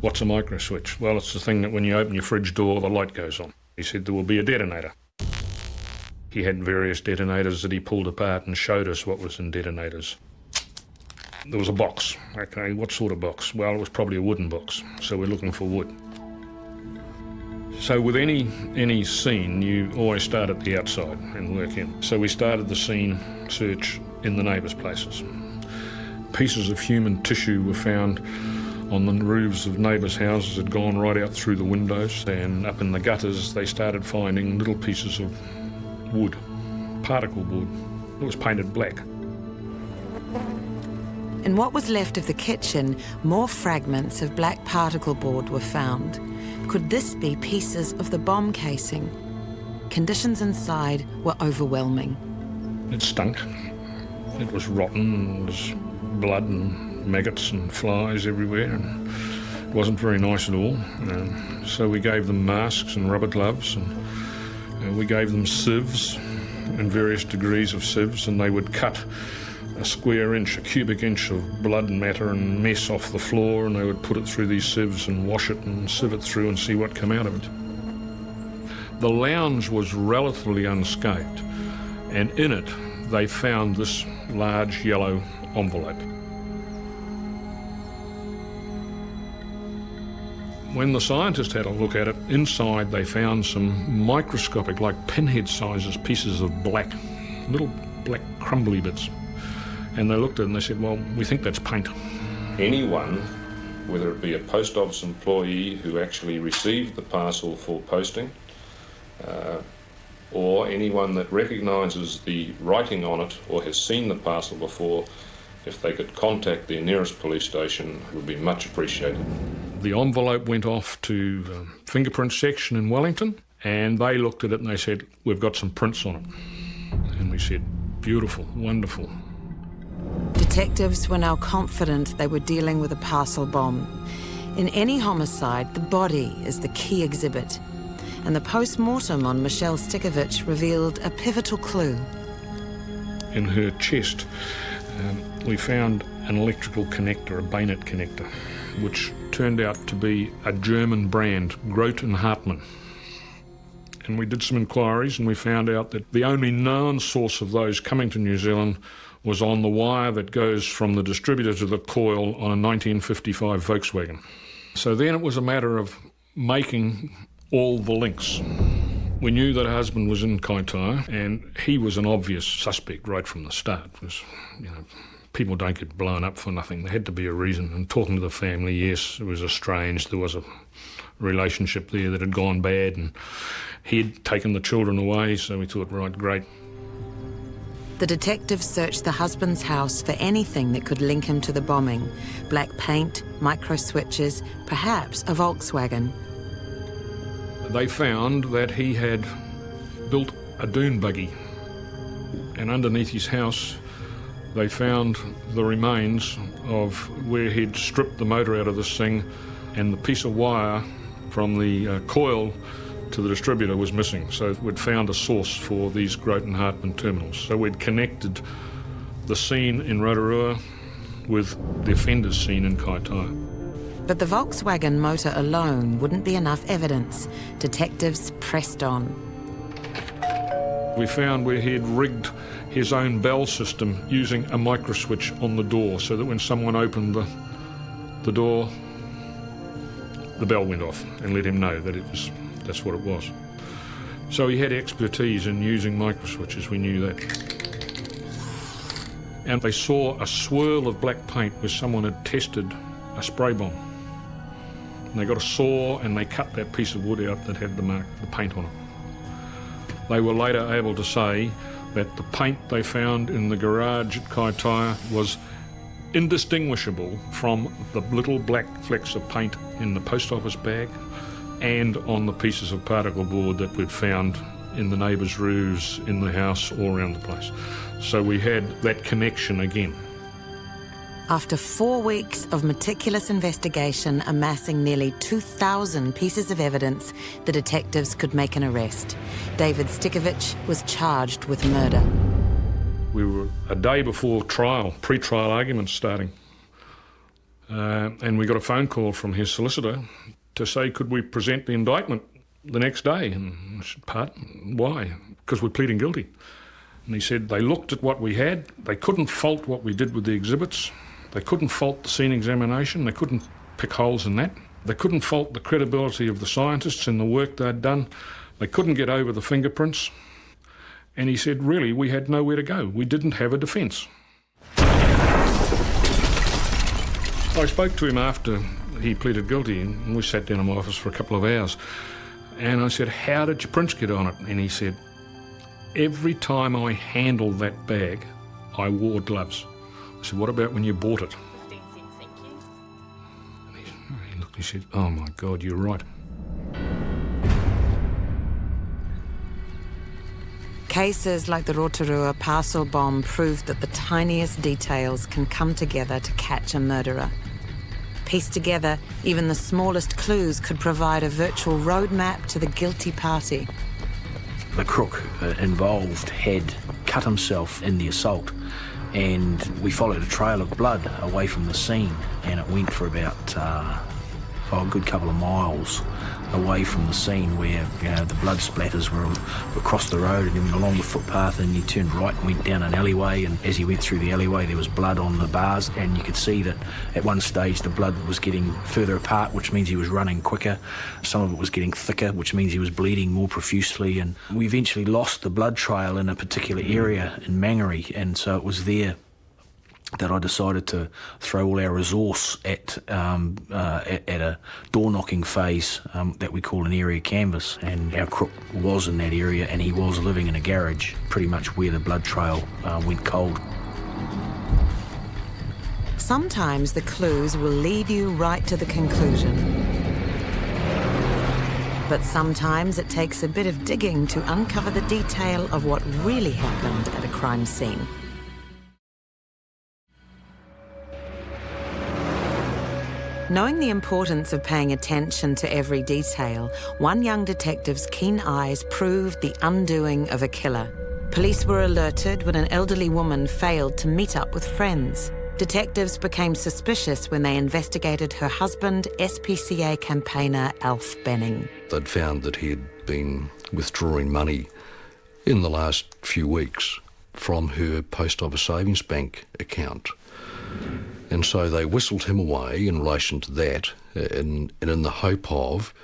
What's a micro switch? Well, it's the thing that when you open your fridge door, the light goes on. He said there will be a detonator. He had various detonators that he pulled apart and showed us what was in detonators. There was a box. Okay, what sort of box? Well, it was probably a wooden box, so we're looking for wood. So with any scene, you always start at the outside and work in. So we started the scene search in the neighbours' places. Pieces of human tissue were found on the roofs of neighbours' houses, had gone right out through the windows, and up in the gutters they started finding little pieces of wood, particle board. It was painted black. In what was left of the kitchen, more fragments of black particle board were found. Could this be pieces of the bomb casing? Conditions inside were overwhelming. It stunk. It was rotten. There was blood and maggots and flies everywhere, and it wasn't very nice at all. So we gave them masks and rubber gloves, and we gave them sieves and various degrees of sieves, and they would cut a square inch, a cubic inch of blood and matter and mess off the floor, and they would put it through these sieves and wash it and sieve it through and see what came out of it. The lounge was relatively unscathed, and in it they found this large yellow envelope. When the scientists had a look at it, inside they found some microscopic, like pinhead sizes, pieces of black, little black crumbly bits. And they looked at it and they said, well, we think that's paint. Anyone, whether it be a post office employee who actually received the parcel for posting, or anyone that recognises the writing on it or has seen the parcel before, if they could contact their nearest police station, it would be much appreciated. The envelope went off to the fingerprint section in Wellington, and they looked at it and they said, we've got some prints on it. And we said, beautiful, wonderful. Detectives were now confident they were dealing with a parcel bomb. In any homicide, the body is the key exhibit, and the post-mortem on Michelle Stikovich revealed a pivotal clue. In her chest, we found an electrical connector, a bayonet connector, which turned out to be a German brand, Grote and Hartmann. And we did some inquiries and we found out that the only known source of those coming to New Zealand was on the wire that goes from the distributor to the coil on a 1955 Volkswagen. So then it was a matter of making all the links. We knew that her husband was in Kaitaia, and he was an obvious suspect right from the start. Because, people don't get blown up for nothing. There had to be a reason. And talking to the family, yes, it was estranged. There was a relationship there that had gone bad, and he had taken the children away, so we thought, right, great. The detectives searched the husband's house for anything that could link him to the bombing. Black paint, micro switches, perhaps a Volkswagen. They found that he had built a dune buggy, and underneath his house they found the remains of where he'd stripped the motor out of this thing, and the piece of wire from the coil to the distributor was missing. So we'd found a source for these Groton Hartman terminals. So we'd connected the scene in Rotorua with the offender's scene in Kaitaia. But the Volkswagen motor alone wouldn't be enough evidence. Detectives pressed on. We found where he'd rigged his own bell system using a microswitch on the door, so that when someone opened the door, the bell went off and let him know that that's what it was. So he had expertise in using microswitches, we knew that. And they saw a swirl of black paint where someone had tested a spray bomb. And they got a saw and they cut that piece of wood out that had the paint on it. They were later able to say that the paint they found in the garage at Kaitaia was indistinguishable from the little black flecks of paint in the post office bag and on the pieces of particle board that we'd found in the neighbours' roofs, in the house, all around the place. So we had that connection again. After 4 weeks of meticulous investigation amassing nearly 2,000 pieces of evidence, the detectives could make an arrest. David Stikovich was charged with murder. We were a day before trial, pre-trial arguments starting, and we got a phone call from his solicitor to say, could we present the indictment the next day? And I said, pardon, why? Because we're pleading guilty. And he said they looked at what we had, they couldn't fault what we did with the exhibits, they couldn't fault the scene examination, they couldn't pick holes in that, they couldn't fault the credibility of the scientists in the work they'd done, they couldn't get over the fingerprints. And he said, really, we had nowhere to go. We didn't have a defence. I spoke to him after he pleaded guilty, and we sat down in my office for a couple of hours. And I said, how did your prints get on it? And he said, every time I handled that bag, I wore gloves. I said, what about when you bought it? And he looked, he said, oh my God, you're right. Cases like the Rotorua parcel bomb proved that the tiniest details can come together to catch a murderer. Pieced together, even the smallest clues could provide a virtual roadmap to the guilty party. The crook involved had cut himself in the assault, and we followed a trail of blood away from the scene, and it went for about a good couple of miles away from the scene where the blood splatters were across the road, and he went along the footpath and he turned right and went down an alleyway, and as he went through the alleyway there was blood on the bars, and you could see that at one stage the blood was getting further apart, which means he was running quicker. Some of it was getting thicker, which means he was bleeding more profusely, and we eventually lost the blood trail in a particular area in Mangere, and so it was there that I decided to throw all our resource at a door-knocking phase that we call an area canvass. And our crook was in that area, and he was living in a garage, pretty much where the blood trail went cold. Sometimes the clues will lead you right to the conclusion. But sometimes it takes a bit of digging to uncover the detail of what really happened at a crime scene. Knowing the importance of paying attention to every detail, one young detective's keen eyes proved the undoing of a killer. Police were alerted when an elderly woman failed to meet up with friends. Detectives became suspicious when they investigated her husband, SPCA campaigner Alf Benning. They'd found that he had been withdrawing money in the last few weeks from her post office savings bank account. And so they whistled him away in relation to that, and in the hope of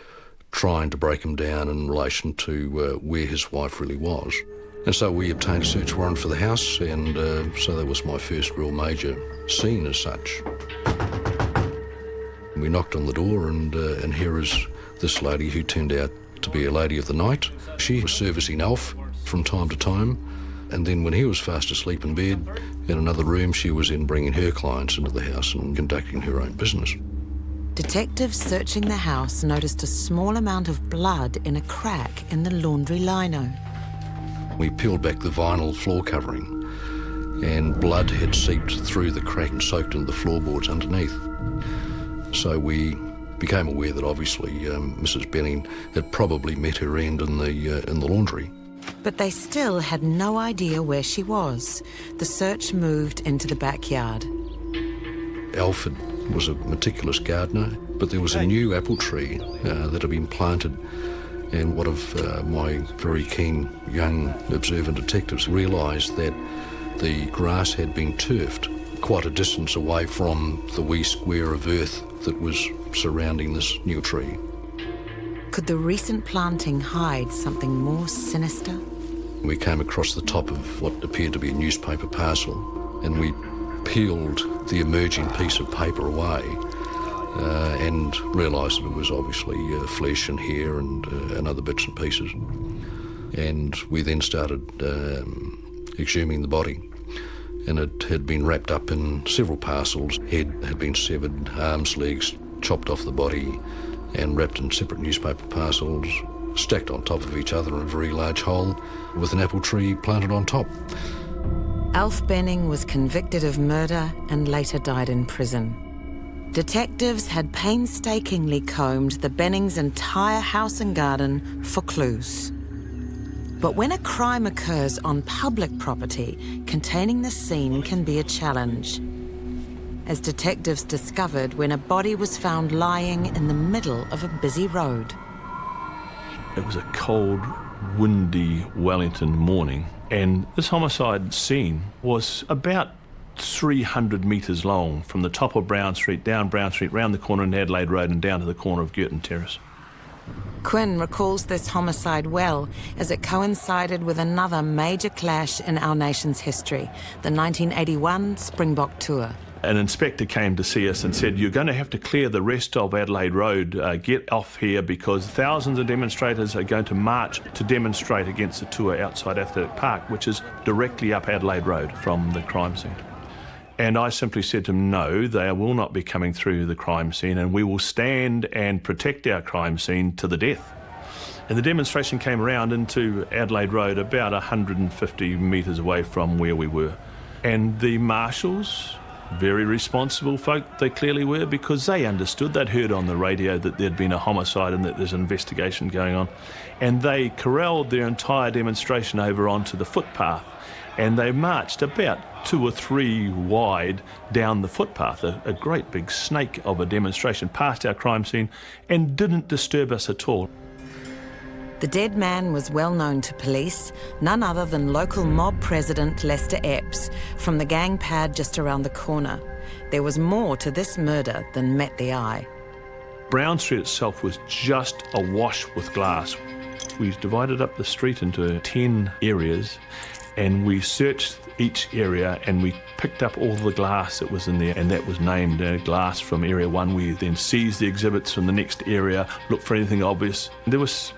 trying to break him down in relation to where his wife really was. And so we obtained a search warrant for the house, and so that was my first real major scene as such. We knocked on the door, and here is this lady who turned out to be a lady of the night. She was servicing Alf from time to time, and then when he was fast asleep in bed in another room, she was in bringing her clients into the house and conducting her own business. Detectives searching the house noticed a small amount of blood in a crack in the laundry lino. We peeled back the vinyl floor covering, and blood had seeped through the crack and soaked into the floorboards underneath. So we became aware that obviously Mrs. Benning had probably met her end in the laundry. But they still had no idea where she was. The search moved into the backyard. Alfred was a meticulous gardener, but there was a new apple tree that had been planted, and one of my very keen young observant detectives realised that the grass had been turfed quite a distance away from the wee square of earth that was surrounding this new tree. Could the recent planting hide something more sinister? We came across the top of what appeared to be a newspaper parcel, and we peeled the emerging piece of paper away and realised that it was obviously flesh and hair and other bits and pieces. And we then started exhuming the body, and it had been wrapped up in several parcels. Head had been severed, arms, legs chopped off the body and wrapped in separate newspaper parcels, stacked on top of each other in a very large hole with an apple tree planted on top. Alf Benning was convicted of murder and later died in prison. Detectives had painstakingly combed the Bennings' entire house and garden for clues. But when a crime occurs on public property, containing the scene can be a challenge. As detectives discovered when a body was found lying in the middle of a busy road. It was a cold, windy Wellington morning, and this homicide scene was about 300 metres long, from the top of Brown Street, down Brown Street, round the corner in Adelaide Road and down to the corner of Girton Terrace. Quinn recalls this homicide well, as it coincided with another major clash in our nation's history, the 1981 Springbok Tour. An inspector came to see us and said, "You're going to have to clear the rest of Adelaide Road, get off here, because thousands of demonstrators are going to march to demonstrate against the tour outside Athletic Park, which is directly up Adelaide Road from the crime scene." And I simply said to him, "No, they will not be coming through the crime scene, and we will stand and protect our crime scene to the death." And the demonstration came around into Adelaide Road, about 150 metres away from where we were. And the marshals, very responsible folk they clearly were, because they understood, they'd heard on the radio that there'd been a homicide and that there's an investigation going on. And they corralled their entire demonstration over onto the footpath, and they marched about 2 or 3 wide down the footpath, a great big snake of a demonstration, past our crime scene, and didn't disturb us at all. The dead man was well known to police, none other than local mob president Lester Epps from the gang pad just around the corner. There was more to this murder than met the eye. Brown Street itself was just awash with glass. We divided up the street into 10 areas, and we searched each area and we picked up all the glass that was in there, and that was named glass from area 1. We then seized the exhibits from the next area, looked for anything obvious. There was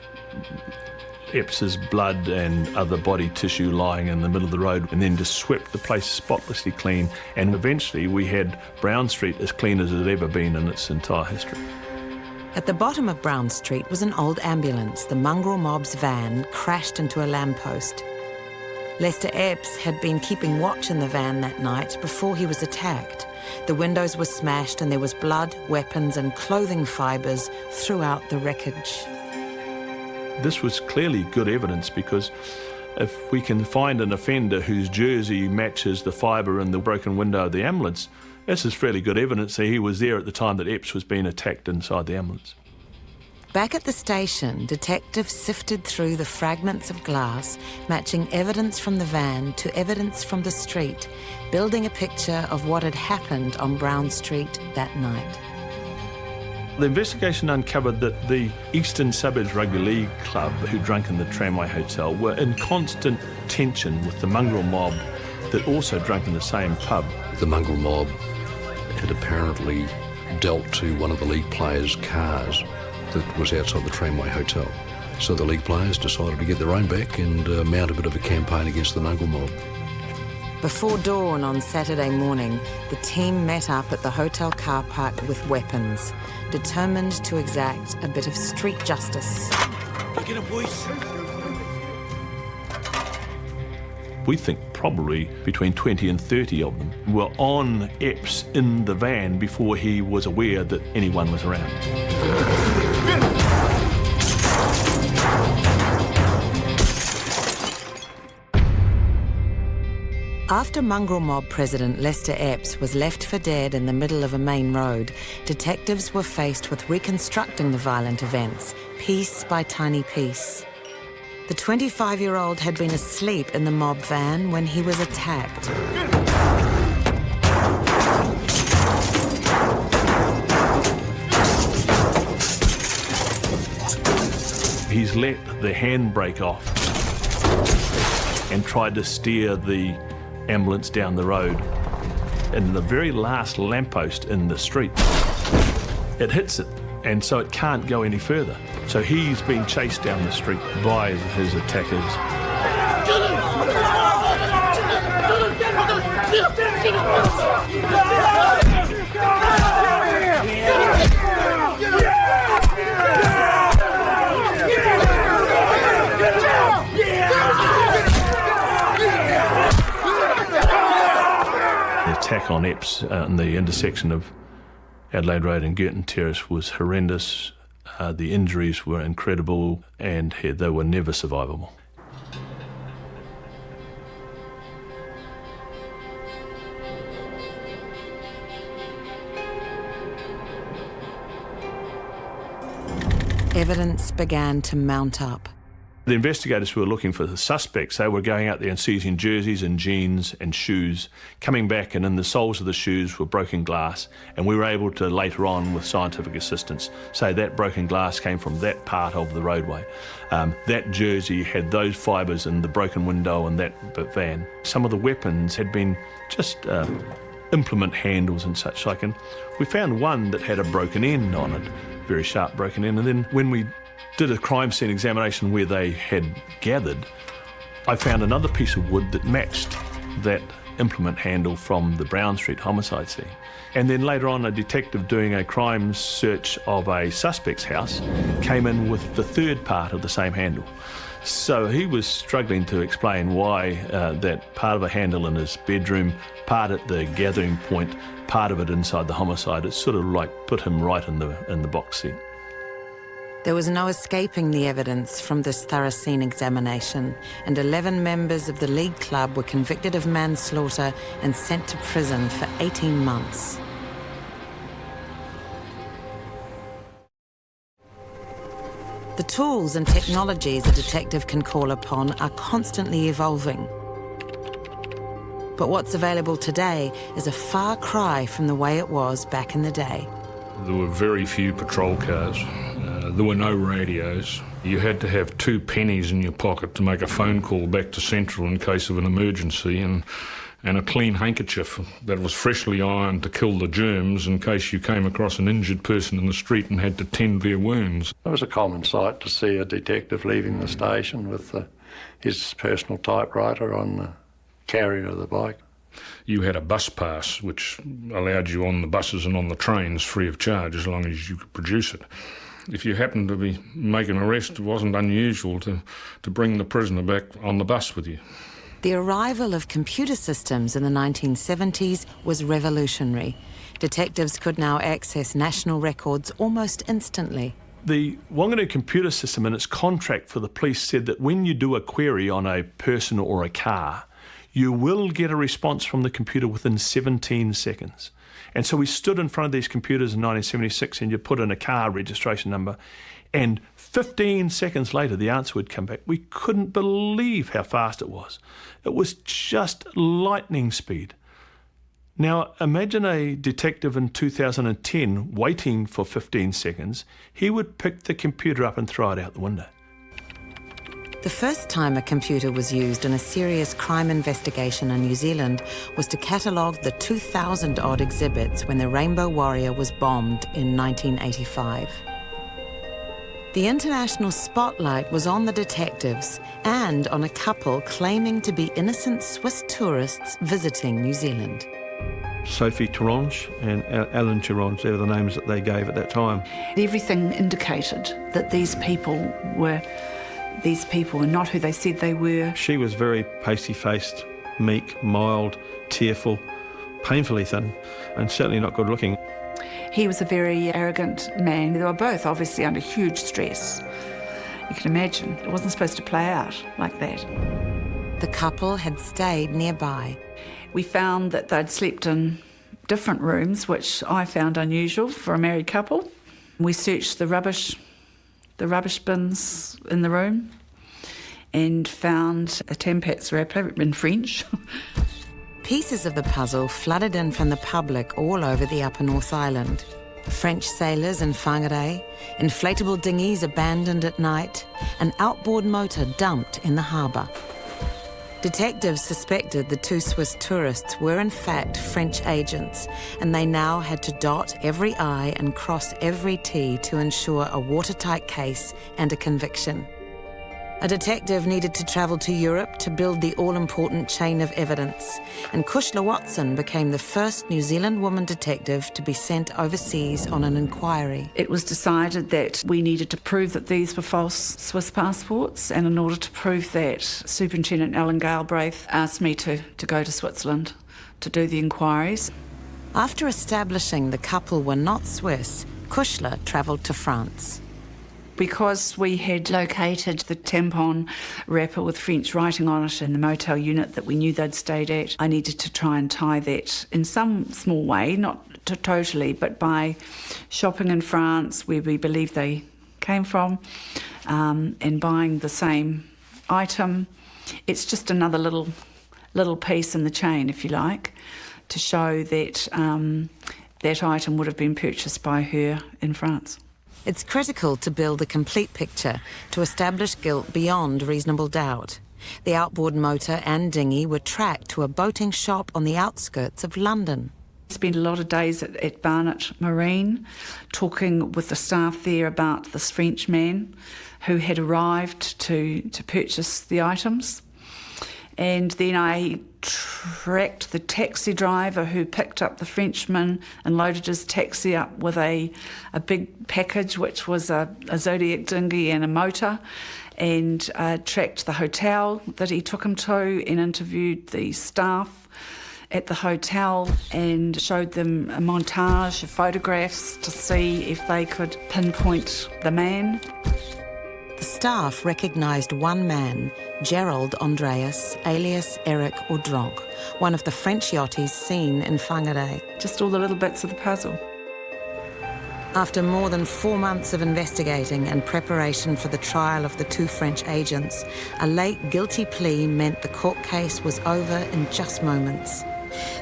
Epps's blood and other body tissue lying in the middle of the road, and then just swept the place spotlessly clean, and eventually we had Brown Street as clean as it had ever been in its entire history. At the bottom of Brown Street was an old ambulance. The mongrel mob's van crashed into a lamppost. Lester Epps had been keeping watch in the van that night before he was attacked. The windows were smashed and there was blood, weapons and clothing fibres throughout the wreckage. This was clearly good evidence, because if we can find an offender whose jersey matches the fibre in the broken window of the ambulance, this is fairly good evidence that he was there at the time that Epps was being attacked inside the ambulance. Back at the station, detectives sifted through the fragments of glass, matching evidence from the van to evidence from the street, building a picture of what had happened on Brown Street that night. The investigation uncovered that the Eastern Suburbs Rugby League club who drank in the Tramway Hotel were in constant tension with the mongrel mob that also drank in the same pub. The mongrel mob had apparently dealt to one of the league players' cars that was outside the Tramway Hotel. So the league players decided to get their own back and mount a bit of a campaign against the mongrel mob. Before dawn on Saturday morning, the team met up at the hotel car park with weapons, determined to exact a bit of street justice. Get him, boys. We think probably between 20 and 30 of them were on Epps in the van before he was aware that anyone was around. After mongrel mob president Lester Epps was left for dead in the middle of a main road, detectives were faced with reconstructing the violent events, piece by tiny piece. The 25-year-old had been asleep in the mob van when he was attacked. He's let the handbrake off and tried to steer the ambulance down the road. And the very last lamppost in the street, it hits it, and so it can't go any further. So he's being chased down the street by his attackers. The attack on Epps in the intersection of Adelaide Road and Girton Terrace was horrendous. The injuries were incredible and they were never survivable. Evidence began to mount up. The investigators who were looking for the suspects, they were going out there and seizing jerseys and jeans and shoes, coming back, and in the soles of the shoes were broken glass, and we were able to later on, with scientific assistance, say that broken glass came from that part of the roadway. That jersey had those fibres in the broken window in that van. Some of the weapons had been just implement handles and such like, and we found one that had a broken end on it, very sharp broken end, and then when we did a crime scene examination where they had gathered, I found another piece of wood that matched that implement handle from the Brown Street homicide scene. And then later on, a detective doing a crime search of a suspect's house came in with the third part of the same handle. So he was struggling to explain why that part of a handle in his bedroom, part at the gathering point, part of it inside the homicide, it sort of like put him right in the box seat. There was no escaping the evidence from this thorough scene examination, and 11 members of the League Club were convicted of manslaughter and sent to prison for 18 months. The tools and technologies a detective can call upon are constantly evolving. But what's available today is a far cry from the way it was back in the day. There were very few patrol cars. There were no radios. You had to have 2 pennies in your pocket to make a phone call back to Central in case of an emergency, and a clean handkerchief that was freshly ironed to kill the germs in case you came across an injured person in the street and had to tend their wounds. It was a common sight to see a detective leaving the station with his personal typewriter on the carrier of the bike. You had a bus pass which allowed you on the buses and on the trains free of charge as long as you could produce it. If you happened to be making an arrest, it wasn't unusual to bring the prisoner back on the bus with you. The arrival of computer systems in the 1970s was revolutionary. Detectives could now access national records almost instantly. The Wanganui computer system in its contract for the police said that when you do a query on a person or a car, you will get a response from the computer within 17 seconds. And so we stood in front of these computers in 1976 and you put in a car registration number And 15 seconds later, the answer would come back. We couldn't believe how fast it was. It was just lightning speed. Now, imagine a detective in 2010 waiting for 15 seconds. He would pick the computer up and throw it out the window. The first time a computer was used in a serious crime investigation in New Zealand was to catalogue the 2,000-odd exhibits when the Rainbow Warrior was bombed in 1985. The international spotlight was on the detectives and on a couple claiming to be innocent Swiss tourists visiting New Zealand. Sophie Turange and Alan Turange, they were the names that they gave at that time. Everything indicated that these people were not who they said they were. She was very pasty-faced, meek, mild, tearful, painfully thin, and certainly not good-looking. He was a very arrogant man. They were both obviously under huge stress. You can imagine, it wasn't supposed to play out like that. The couple had stayed nearby. We found that they'd slept in different rooms, which I found unusual for a married couple. We searched the rubbish bins in the room and found a Tampats wrapper in French. Pieces of the puzzle flooded in from the public all over the Upper North Island. French sailors in Whangarei, inflatable dinghies abandoned at night, an outboard motor dumped in the harbour. Detectives suspected the two Swiss tourists were in fact French agents, and they now had to dot every I and cross every T to ensure a watertight case and a conviction. A detective needed to travel to Europe to build the all-important chain of evidence, and Cushla Watson became the first New Zealand woman detective to be sent overseas on an inquiry. It was decided that we needed to prove that these were false Swiss passports, and in order to prove that, Superintendent Alan Galbraith asked me to go to Switzerland to do the inquiries. After establishing the couple were not Swiss, Cushla travelled to France. Because we had located the tampon wrapper with French writing on it in the motel unit that we knew they'd stayed at, I needed to try and tie that in some small way, not totally, but by shopping in France where we believed they came from and buying the same item. It's just another little piece in the chain, if you like, to show that that item would have been purchased by her in France. It's critical to build a complete picture to establish guilt beyond reasonable doubt. The outboard motor and dinghy were tracked to a boating shop on the outskirts of London. Spent a lot of days at Barnet Marine talking with the staff there about this French man who had arrived to purchase the items. And then I tracked the taxi driver who picked up the Frenchman and loaded his taxi up with a big package, which was a Zodiac dinghy and a motor, and tracked the hotel that he took him to and interviewed the staff at the hotel and showed them a montage of photographs to see if they could pinpoint the man. The staff recognised one man, Gerald Andreas, alias Eric Audronc, one of the French yachties seen in Whangarei. Just all the little bits of the puzzle. After more than 4 months of investigating and preparation for the trial of the two French agents, a late guilty plea meant the court case was over in just moments.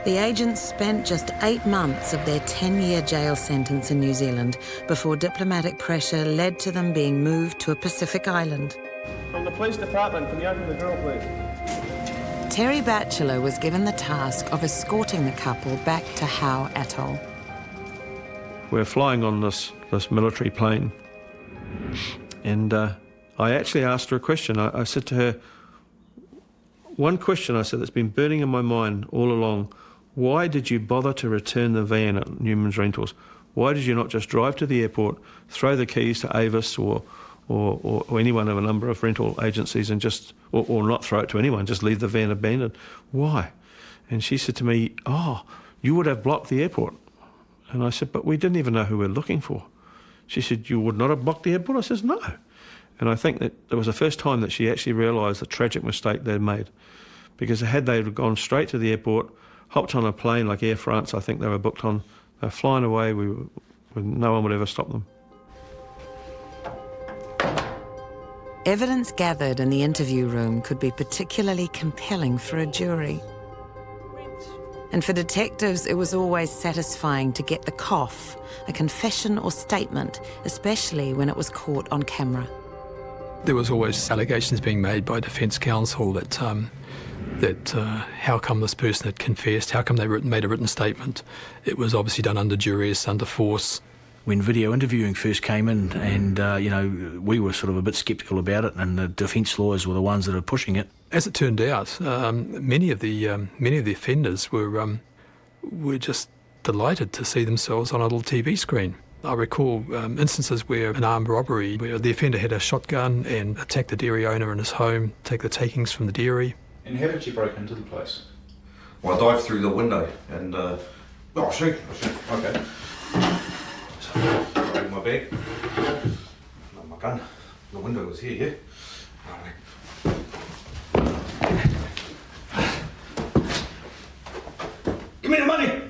The agents spent just 8 months of their 10-year jail sentence in New Zealand before diplomatic pressure led to them being moved to a Pacific island. From the police department, can you open the door, please? Terry Batchelor was given the task of escorting the couple back to Howe Atoll. We're flying on this military plane, and I actually asked her a question. I said to her, one question I said that's been burning in my mind all along: why did you bother to return the van at Newman's Rentals? Why did you not just drive to the airport, throw the keys to Avis or any one of a number of rental agencies and just, or not throw it to anyone, just leave the van abandoned? Why? And she said to me, oh, you would have blocked the airport. And I said, but we didn't even know who we were looking for. She said, you would not have blocked the airport? I said, no. And I think that it was the first time that she actually realised the tragic mistake they'd made. Because had they gone straight to the airport, hopped on a plane like Air France, I think they were booked on, they were flying away, no one would ever stop them. Evidence gathered in the interview room could be particularly compelling for a jury. And for detectives, it was always satisfying to get the cough, a confession or statement, especially when it was caught on camera. There was always allegations being made by defence counsel that how come this person had confessed, how come they made a written statement. It was obviously done under duress, under force. When video interviewing first came in, and we were sort of a bit sceptical about it, and the defence lawyers were the ones that are pushing it. As it turned out, many of the offenders were just delighted to see themselves on a little TV screen. I recall instances where an armed robbery, where the offender had a shotgun and attacked the dairy owner in his home, take the takings from the dairy. And how did you break into the place? Well, I dived through the window and, oh, shoot, okay. So, grabbed my bag, not my gun, the window was here, yeah? Give me the money!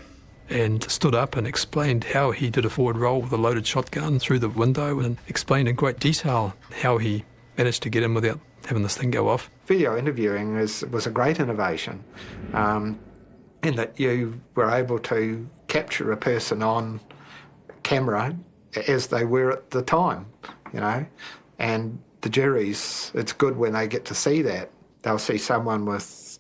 And stood up and explained how he did a forward roll with a loaded shotgun through the window, and explained in great detail how he managed to get in without having this thing go off. Video interviewing was a great innovation in that you were able to capture a person on camera as they were at the time, you know, and the juries, it's good when they get to see that. They'll see someone with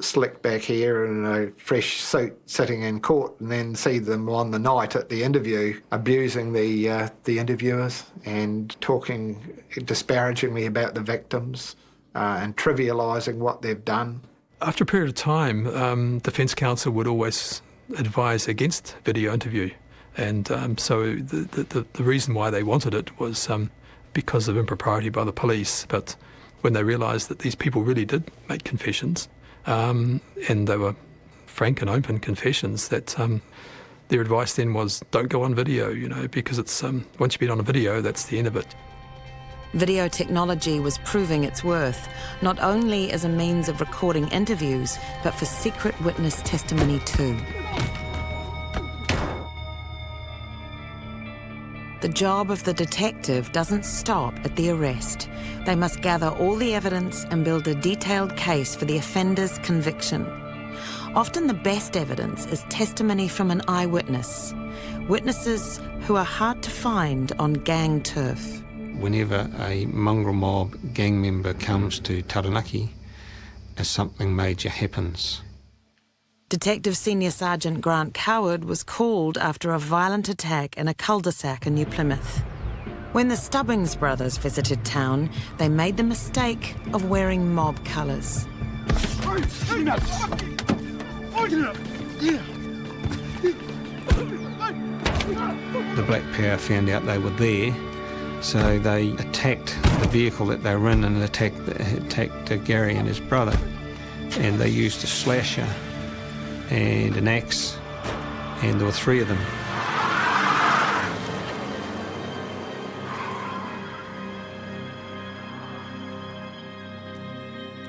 slick back hair and a fresh suit sitting in court, and then see them on the night at the interview abusing the interviewers and talking disparagingly about the victims and trivialising what they've done. After a period of time, defence counsel would always advise against video interview, and so the reason why they wanted it was because of impropriety by the police. But when they realised that these people really did make confessions, and they were frank and open confessions, that their advice then was don't go on video, you know, because it's once you've been on a video, that's the end of it. Video technology was proving its worth, not only as a means of recording interviews, but for secret witness testimony too. The job of the detective doesn't stop at the arrest. They must gather all the evidence and build a detailed case for the offender's conviction. Often the best evidence is testimony from an eyewitness, witnesses who are hard to find on gang turf. Whenever a mongrel mob gang member comes to Taranaki, something major happens. Detective Senior Sergeant Grant Coward was called after a violent attack in a cul-de-sac in New Plymouth. When the Stubbings brothers visited town, they made the mistake of wearing mob colours. The Black Power found out they were there, so they attacked the vehicle that they were in and attacked Gary and his brother. And they used a slasher and an axe, and there were three of them.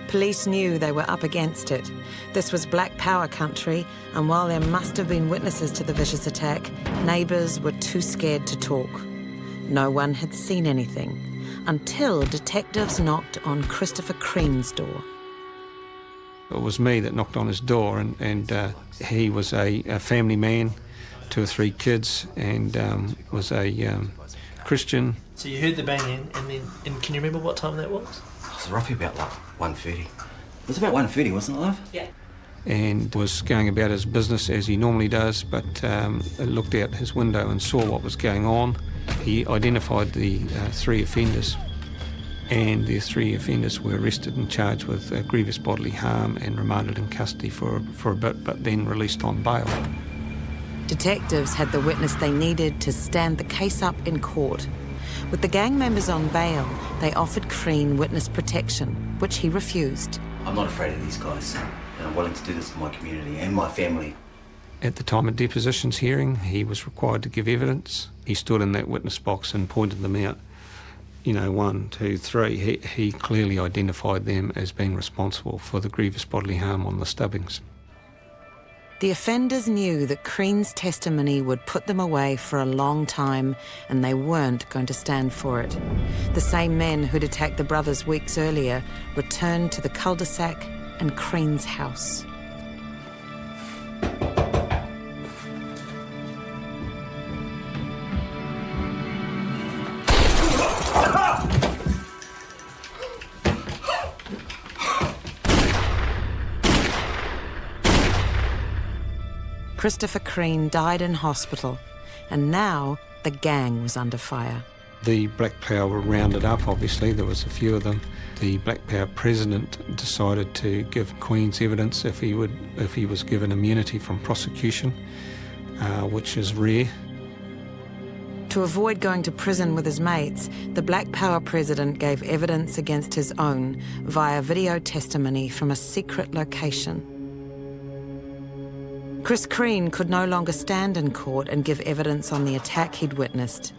Police knew they were up against it. This was Black Power country, and while there must have been witnesses to the vicious attack, neighbours were too scared to talk. No one had seen anything, until detectives knocked on Christopher Crean's door. It was me that knocked on his door, and he was a family man, 2 or 3 kids, and was a Christian. So you heard the banging, and can you remember what time that was? It was roughly about like 1:30. It was about 1:30, wasn't it, love? Yeah. And was going about his business as he normally does, but looked out his window and saw what was going on. He identified the 3 offenders, and the 3 offenders were arrested and charged with grievous bodily harm and remanded in custody for a bit, but then released on bail. Detectives had the witness they needed to stand the case up in court. With the gang members on bail, they offered Crean witness protection, which he refused. I'm not afraid of these guys, and I'm willing to do this for my community and my family. At the time of depositions hearing, he was required to give evidence. He stood in that witness box and pointed them out. 1, 2, 3. He clearly identified them as being responsible for the grievous bodily harm on the Stubbings. The offenders knew that Crean's testimony would put them away for a long time, and they weren't going to stand for it. The same men who'd attacked the brothers weeks earlier returned to the cul-de-sac and Crean's house. Christopher Crean died in hospital, and now the gang was under fire. The Black Power were rounded up, obviously. There was a few of them. The Black Power president decided to give Queen's evidence if he was given immunity from prosecution, which is rare. To avoid going to prison with his mates, the Black Power president gave evidence against his own via video testimony from a secret location. Chris Crean could no longer stand in court and give evidence on the attack he'd witnessed.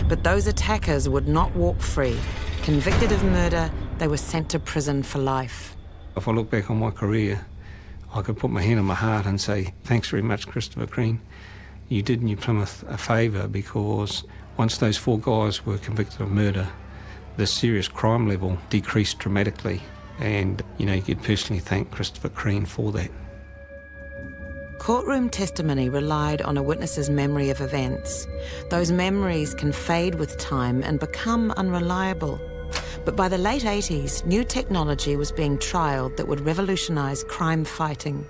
But those attackers would not walk free. Convicted of murder, they were sent to prison for life. If I look back on my career, I could put my hand on my heart and say, thanks very much, Christopher Crean. You did New Plymouth a favour, because once those 4 guys were convicted of murder, the serious crime level decreased dramatically. And, you could personally thank Christopher Crean for that. Courtroom testimony relied on a witness's memory of events. Those memories can fade with time and become unreliable. But by the late 80s, new technology was being trialled that would revolutionise crime fighting.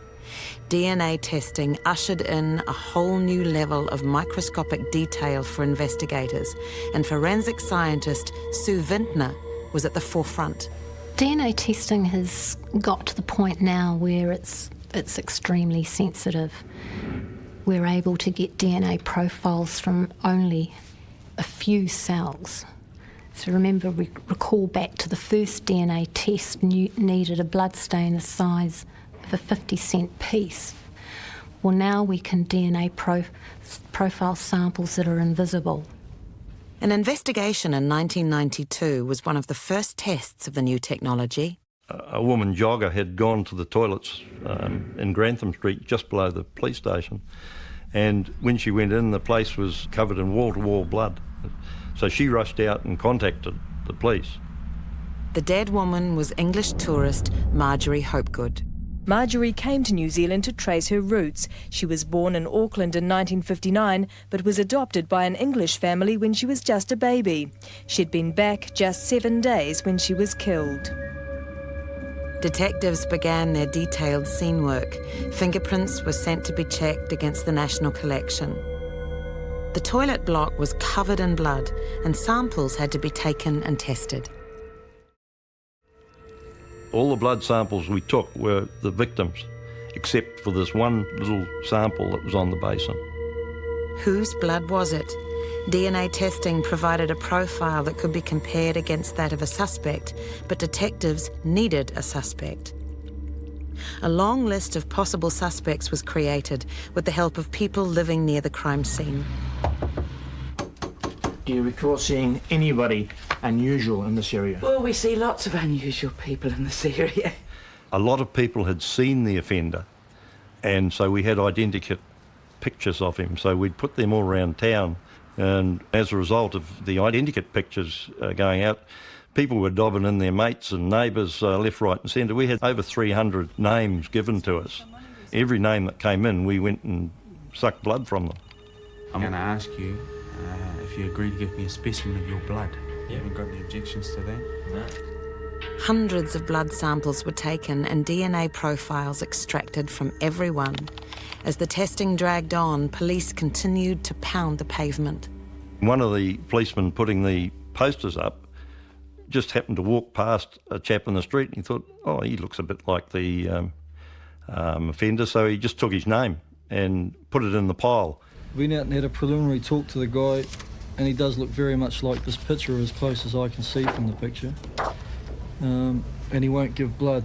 DNA testing ushered in a whole new level of microscopic detail for investigators, and forensic scientist Sue Vintner was at the forefront. DNA testing has got to the point now where it's extremely sensitive. We're able to get DNA profiles from only a few cells. So remember, recall back to the first DNA test needed a bloodstain the size of a 50-cent piece. Well, now we can DNA profile samples that are invisible. An investigation in 1992 was one of the first tests of the new technology. A woman jogger had gone to the toilets in Grantham Street, just below the police station, and when she went in, the place was covered in wall-to-wall blood. So she rushed out and contacted the police. The dead woman was English tourist Marjorie Hopegood. Marjorie came to New Zealand to trace her roots. She was born in Auckland in 1959, but was adopted by an English family when she was just a baby. She'd been back just 7 days when she was killed. Detectives began their detailed scene work. Fingerprints were sent to be checked against the National Collection. The toilet block was covered in blood, and samples had to be taken and tested. All the blood samples we took were the victims, except for this one little sample that was on the basin. Whose blood was it? DNA testing provided a profile that could be compared against that of a suspect, but detectives needed a suspect. A long list of possible suspects was created with the help of people living near the crime scene. Do you recall seeing anybody unusual in this area? Well, we see lots of unusual people in this area. A lot of people had seen the offender, and so we had identikit pictures of him, so we'd put them all around town. And as a result of the identikit pictures going out, people were dobbing in their mates and neighbours left, right and centre. We had over 300 names given to us. Every name that came in, we went and sucked blood from them. I'm going to ask you if you agree to give me a specimen of your blood. You haven't got any objections to that? No. Hundreds of blood samples were taken and DNA profiles extracted from everyone. As the testing dragged on, police continued to pound the pavement. One of the policemen putting the posters up just happened to walk past a chap in the street, and he thought, oh, he looks a bit like the offender, so he just took his name and put it in the pile. Went out and had a preliminary talk to the guy, and he does look very much like this picture, as close as I can see from the picture. And he won't give blood.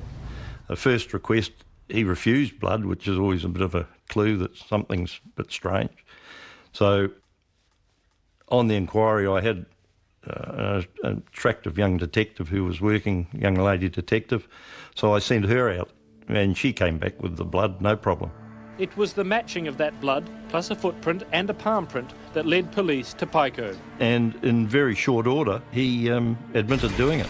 The first request, he refused blood, which is always a bit of a clue that something's a bit strange. So on the inquiry, I had an attractive young detective who was working, young lady detective, so I sent her out, and she came back with the blood, no problem. It was the matching of that blood, plus a footprint and a palm print, that led police to Pico. And in very short order, he admitted doing it.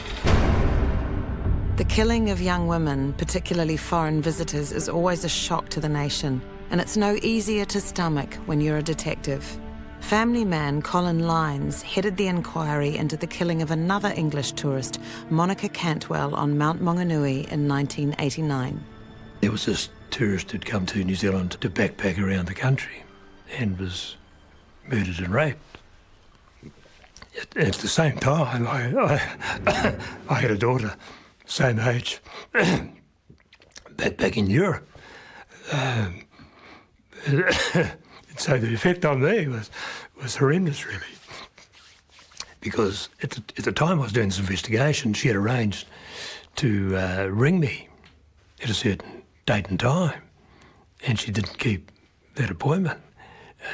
The killing of young women, particularly foreign visitors, is always a shock to the nation, and it's no easier to stomach when you're a detective. Family man Colin Lyons headed the inquiry into the killing of another English tourist, Monica Cantwell, on Mount Maunganui in 1989. There was this tourist who'd come to New Zealand to backpack around the country and was murdered and raped. At the same time, I had a daughter, same age, back in Europe. So the effect on me was horrendous, really. Because at the time I was doing this investigation, she had arranged to ring me at a certain date and time, and she didn't keep that appointment.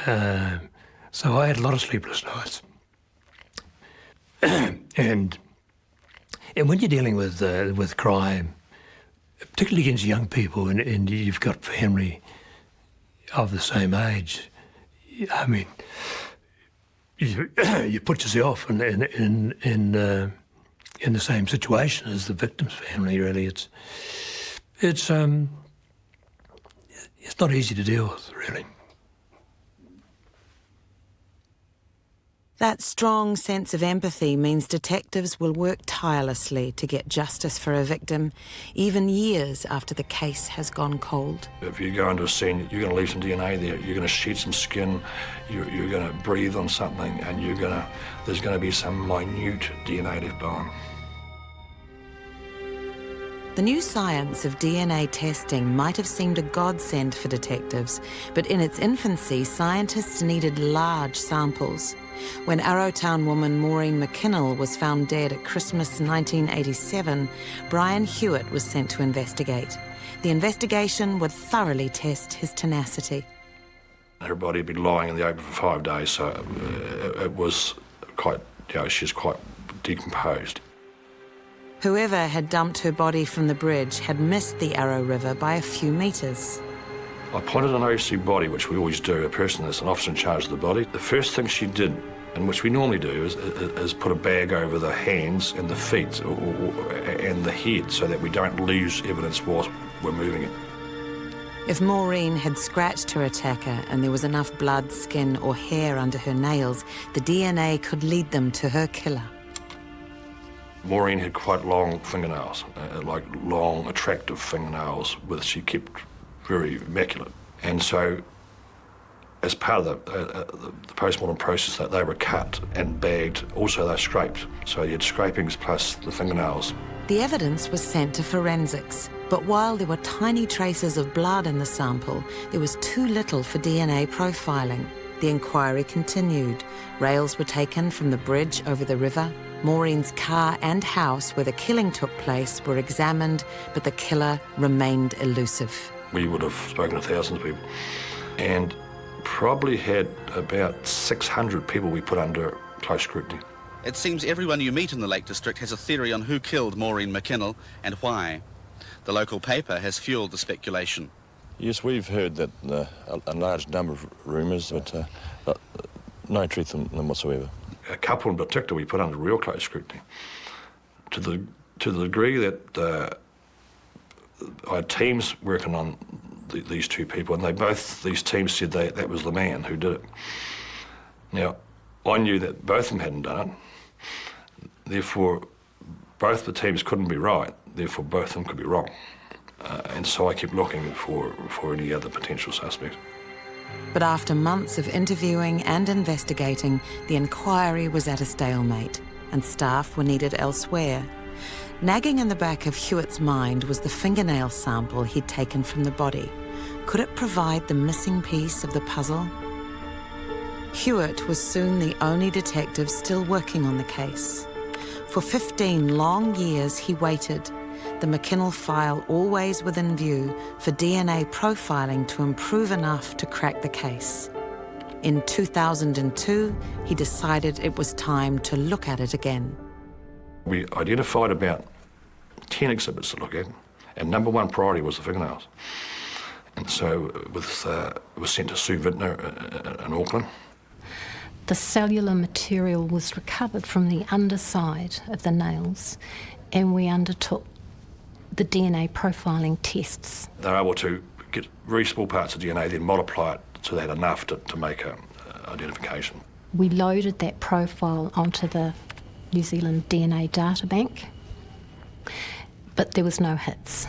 So I had a lot of sleepless nights. and when you're dealing with crime, particularly against young people, and you've got family of the same age, I mean, you put yourself in the same situation as the victim's family. Really, it's not easy to deal with, really. That strong sense of empathy means detectives will work tirelessly to get justice for a victim, even years after the case has gone cold. If you go into a scene, you're going to leave some DNA there. You're going to shed some skin. You're going to breathe on something, and there's going to be some minute DNA left behind. The new science of DNA testing might have seemed a godsend for detectives, but in its infancy, scientists needed large samples. When Arrowtown woman Maureen McKinnell was found dead at Christmas 1987, Brian Hewitt was sent to investigate. The investigation would thoroughly test his tenacity. Everybody had been lying in the open for 5 days, so it was quite, she's quite decomposed. Whoever had dumped her body from the bridge had missed the Arrow River by a few metres. I pointed an OC body, which we always do, a person that's an officer in charge of the body. The first thing she did, and which we normally do, is put a bag over the hands and the feet and the head so that we don't lose evidence whilst we're moving it. If Maureen had scratched her attacker and there was enough blood, skin or hair under her nails, the DNA could lead them to her killer. Maureen had quite long fingernails, like long, attractive fingernails, which she kept very immaculate. And so, as part of the postmortem process, that they were cut and bagged. Also, they scraped. So you had scrapings plus the fingernails. The evidence was sent to forensics, but while there were tiny traces of blood in the sample, there was too little for DNA profiling. The inquiry continued. Rails were taken from the bridge over the river. Maureen's car and house where the killing took place were examined, but the killer remained elusive. We would have spoken to thousands of people and probably had about 600 people we put under close scrutiny. It seems everyone you meet in the Lake District has a theory on who killed Maureen McKinnell and why. The local paper has fuelled the speculation. Yes, we've heard that a large number of rumours, but no truth in them whatsoever. A couple in particular we put under real close scrutiny, to the degree that I had teams working on these two people, and these teams said that was the man who did it. Now, I knew that both of them hadn't done it, therefore both the teams couldn't be right, therefore both of them could be wrong. And so I kept looking for any other potential suspects. But after months of interviewing and investigating, the inquiry was at a stalemate, and staff were needed elsewhere. Nagging in the back of Hewitt's mind was the fingernail sample he'd taken from the body. Could it provide the missing piece of the puzzle? Hewitt was soon the only detective still working on the case. For 15 long years he waited, the McKinnell file always within view, for DNA profiling to improve enough to crack the case. In 2002, he decided it was time to look at it again. We identified about 10 exhibits to look at, and number one priority was the fingernails. And so it was sent to Sue Vintner in Auckland. The cellular material was recovered from the underside of the nails, and we undertook the DNA profiling tests. They're able to get very small parts of DNA, then multiply it to that enough to make an identification. We loaded that profile onto the New Zealand DNA databank, but there was no hits.